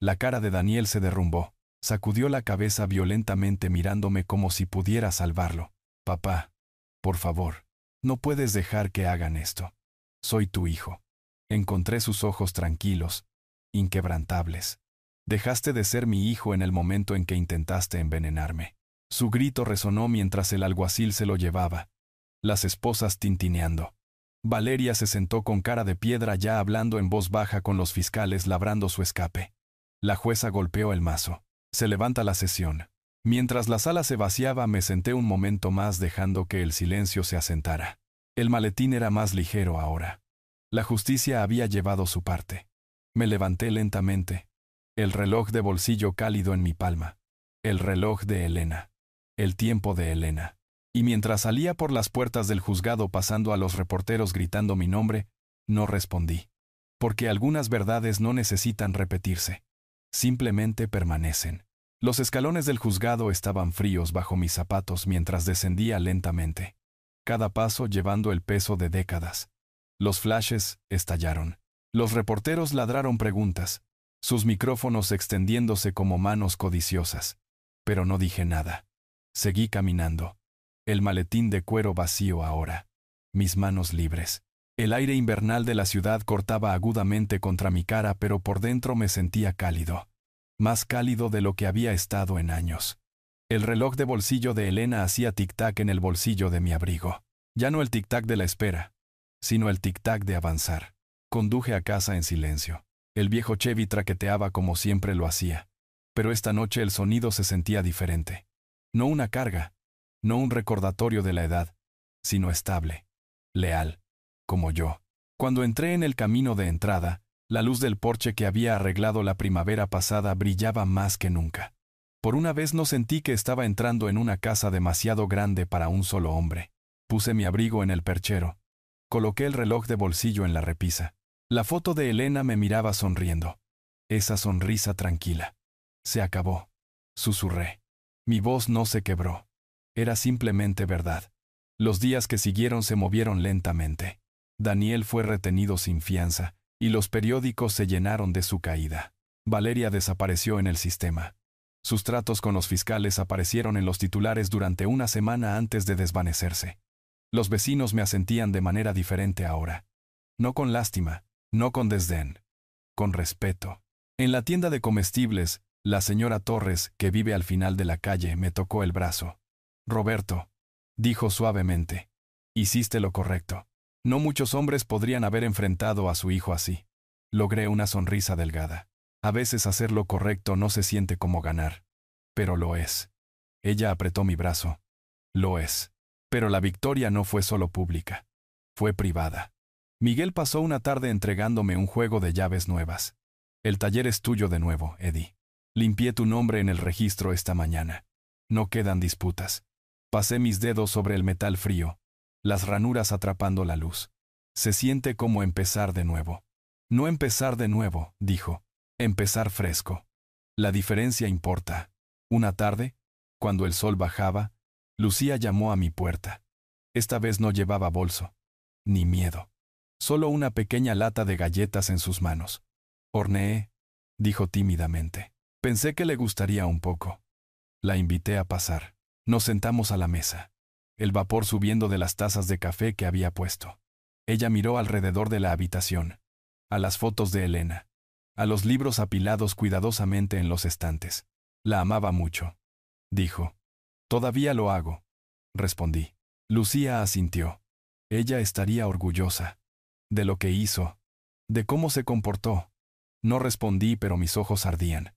Speaker 1: La cara de Daniel se derrumbó. Sacudió la cabeza violentamente mirándome como si pudiera salvarlo. Papá, por favor, no puedes dejar que hagan esto. Soy tu hijo. Encontré sus ojos tranquilos, inquebrantables. Dejaste de ser mi hijo en el momento en que intentaste envenenarme. Su grito resonó mientras el alguacil se lo llevaba. Las esposas tintineando. Valeria se sentó con cara de piedra ya hablando en voz baja con los fiscales labrando su escape. La jueza golpeó el mazo. Se levanta la sesión. Mientras la sala se vaciaba me senté un momento más dejando que el silencio se asentara. El maletín era más ligero ahora. La justicia había llevado su parte. Me levanté lentamente. El reloj de bolsillo cálido en mi palma. El reloj de Elena. El tiempo de Elena. Y mientras salía por las puertas del juzgado pasando a los reporteros gritando mi nombre, no respondí. Porque algunas verdades no necesitan repetirse. Simplemente permanecen. Los escalones del juzgado estaban fríos bajo mis zapatos mientras descendía lentamente. Cada paso llevando el peso de décadas. Los flashes estallaron. Los reporteros ladraron preguntas, sus micrófonos extendiéndose como manos codiciosas. Pero no dije nada. Seguí caminando. El maletín de cuero vacío ahora. Mis manos libres. El aire invernal de la ciudad cortaba agudamente contra mi cara, pero por dentro me sentía cálido. Más cálido de lo que había estado en años. El reloj de bolsillo de Elena hacía tic-tac en el bolsillo de mi abrigo. Ya no el tic-tac de la espera, sino el tic-tac de avanzar. Conduje a casa en silencio. El viejo Chevy traqueteaba como siempre lo hacía. Pero esta noche el sonido se sentía diferente. No una carga, no un recordatorio de la edad, sino estable, leal, como yo. Cuando entré en el camino de entrada, la luz del porche que había arreglado la primavera pasada brillaba más que nunca. Por una vez no sentí que estaba entrando en una casa demasiado grande para un solo hombre. Puse mi abrigo en el perchero. Coloqué el reloj de bolsillo en la repisa. La foto de Elena me miraba sonriendo. Esa sonrisa tranquila. Se acabó. Susurré. Mi voz no se quebró. Era simplemente verdad. Los días que siguieron se movieron lentamente. Daniel fue retenido sin fianza, y los periódicos se llenaron de su caída. Valeria desapareció en el sistema. Sus tratos con los fiscales aparecieron en los titulares durante una semana antes de desvanecerse. Los vecinos me asentían de manera diferente ahora. No con lástima, no con desdén. Con respeto. En la tienda de comestibles, la señora Torres, que vive al final de la calle, me tocó el brazo. Roberto, dijo suavemente, hiciste lo correcto. No muchos hombres podrían haber enfrentado a su hijo así. Logré una sonrisa delgada. A veces hacer lo correcto no se siente como ganar. Pero lo es. Ella apretó mi brazo. Lo es. Pero la victoria no fue solo pública. Fue privada. Miguel pasó una tarde entregándome un juego de llaves nuevas. El taller es tuyo de nuevo, Eddie. Limpié tu nombre en el registro esta mañana. No quedan disputas. Pasé mis dedos sobre el metal frío. las ranuras atrapando la luz. Se siente como empezar de nuevo. No empezar de nuevo, dijo. Empezar fresco. La diferencia importa. Una tarde, cuando el sol bajaba, Lucía llamó a mi puerta. Esta vez no llevaba bolso, ni miedo. Solo una pequeña lata de galletas en sus manos. Horneé, dijo tímidamente. Pensé que le gustaría un poco. La invité a pasar. Nos sentamos a la mesa. El vapor subiendo de las tazas de café que había puesto. Ella miró alrededor de la habitación. A las fotos de Elena. A los libros apilados cuidadosamente en los estantes. La amaba mucho. Dijo. Todavía lo hago. Respondí. Lucía asintió. Ella estaría orgullosa. De lo que hizo. De cómo se comportó. No respondí, pero mis ojos ardían.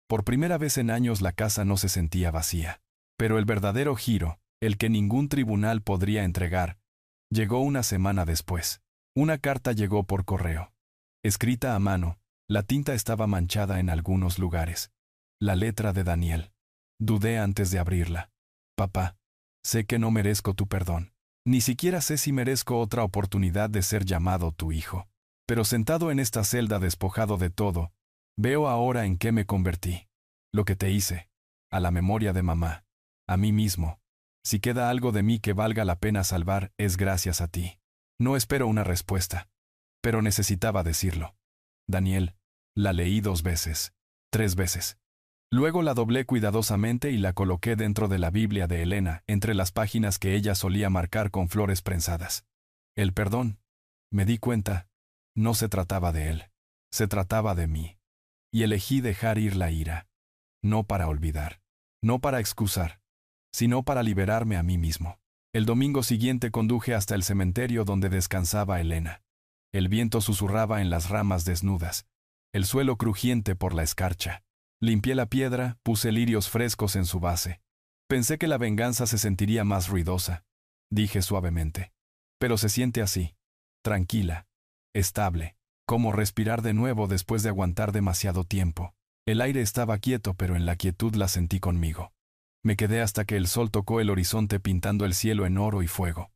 Speaker 1: Por primera vez en años la casa no se sentía vacía. Pero el verdadero giro, el que ningún tribunal podría entregar, llegó una semana después. Una carta llegó por correo. Escrita a mano, la tinta estaba manchada en algunos lugares. La letra de Daniel. Dudé antes de abrirla. Papá, sé que no merezco tu perdón. Ni siquiera sé si merezco otra oportunidad de ser llamado tu hijo. Pero sentado en esta celda despojado de todo, veo ahora en qué me convertí. Lo que te hice. A la memoria de mamá. A mí mismo. Si queda algo de mí que valga la pena salvar, es gracias a ti. No espero una respuesta. Pero necesitaba decirlo. Daniel, la leí 2 veces. 3 veces. Luego la doblé cuidadosamente y la coloqué dentro de la Biblia de Elena, entre las páginas que ella solía marcar con flores prensadas. El perdón. Me di cuenta. No se trataba de él. Se trataba de mí. Y elegí dejar ir la ira. No para olvidar. No para excusar. Sino para liberarme a mí mismo. El domingo siguiente conduje hasta el cementerio donde descansaba Elena. El viento susurraba en las ramas desnudas. El suelo crujiente por la escarcha. Limpié la piedra, puse lirios frescos en su base. Pensé que la venganza se sentiría más ruidosa. Dije suavemente. Pero se siente así. Tranquila. Estable. Como respirar de nuevo después de aguantar demasiado tiempo. El aire estaba quieto, pero en la quietud la sentí conmigo. Me quedé hasta que el sol tocó el horizonte pintando el cielo en oro y fuego.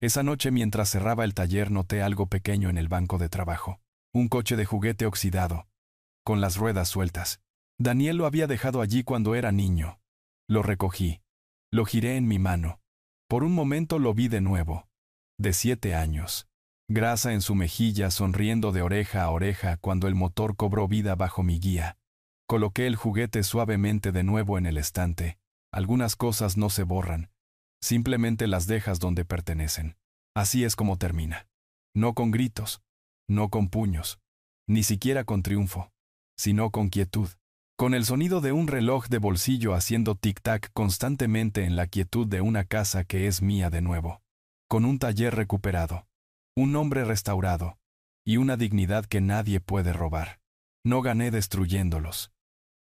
Speaker 1: Esa noche mientras cerraba el taller noté algo pequeño en el banco de trabajo. Un coche de juguete oxidado. Con las ruedas sueltas. Daniel lo había dejado allí cuando era niño. Lo recogí. Lo giré en mi mano. Por un momento lo vi de nuevo. De 7 años. Grasa en su mejilla sonriendo de oreja a oreja cuando el motor cobró vida bajo mi guía. Coloqué el juguete suavemente de nuevo en el estante. Algunas cosas no se borran. Simplemente las dejas donde pertenecen. Así es como termina. No con gritos. No con puños. Ni siquiera con triunfo. Sino con quietud. Con el sonido de un reloj de bolsillo haciendo tic-tac constantemente en la quietud de una casa que es mía de nuevo. Con un taller recuperado. Un nombre restaurado. Y una dignidad que nadie puede robar. No gané destruyéndolos.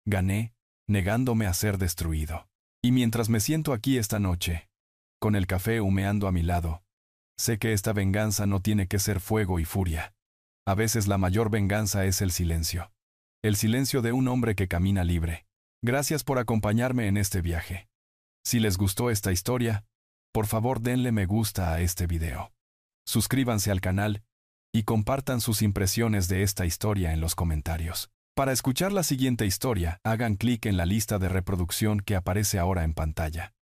Speaker 1: Gané, negándome a ser destruido. Y mientras me siento aquí esta noche, con el café humeando a mi lado, sé que esta venganza no tiene que ser fuego y furia. A veces la mayor venganza es el silencio. El silencio de un hombre que camina libre. Gracias por acompañarme en este viaje. Si les gustó esta historia, por favor denle me gusta a este video. Suscríbanse al canal y compartan sus impresiones de esta historia en los comentarios. Para escuchar la siguiente historia, hagan clic en la lista de reproducción que aparece ahora en pantalla.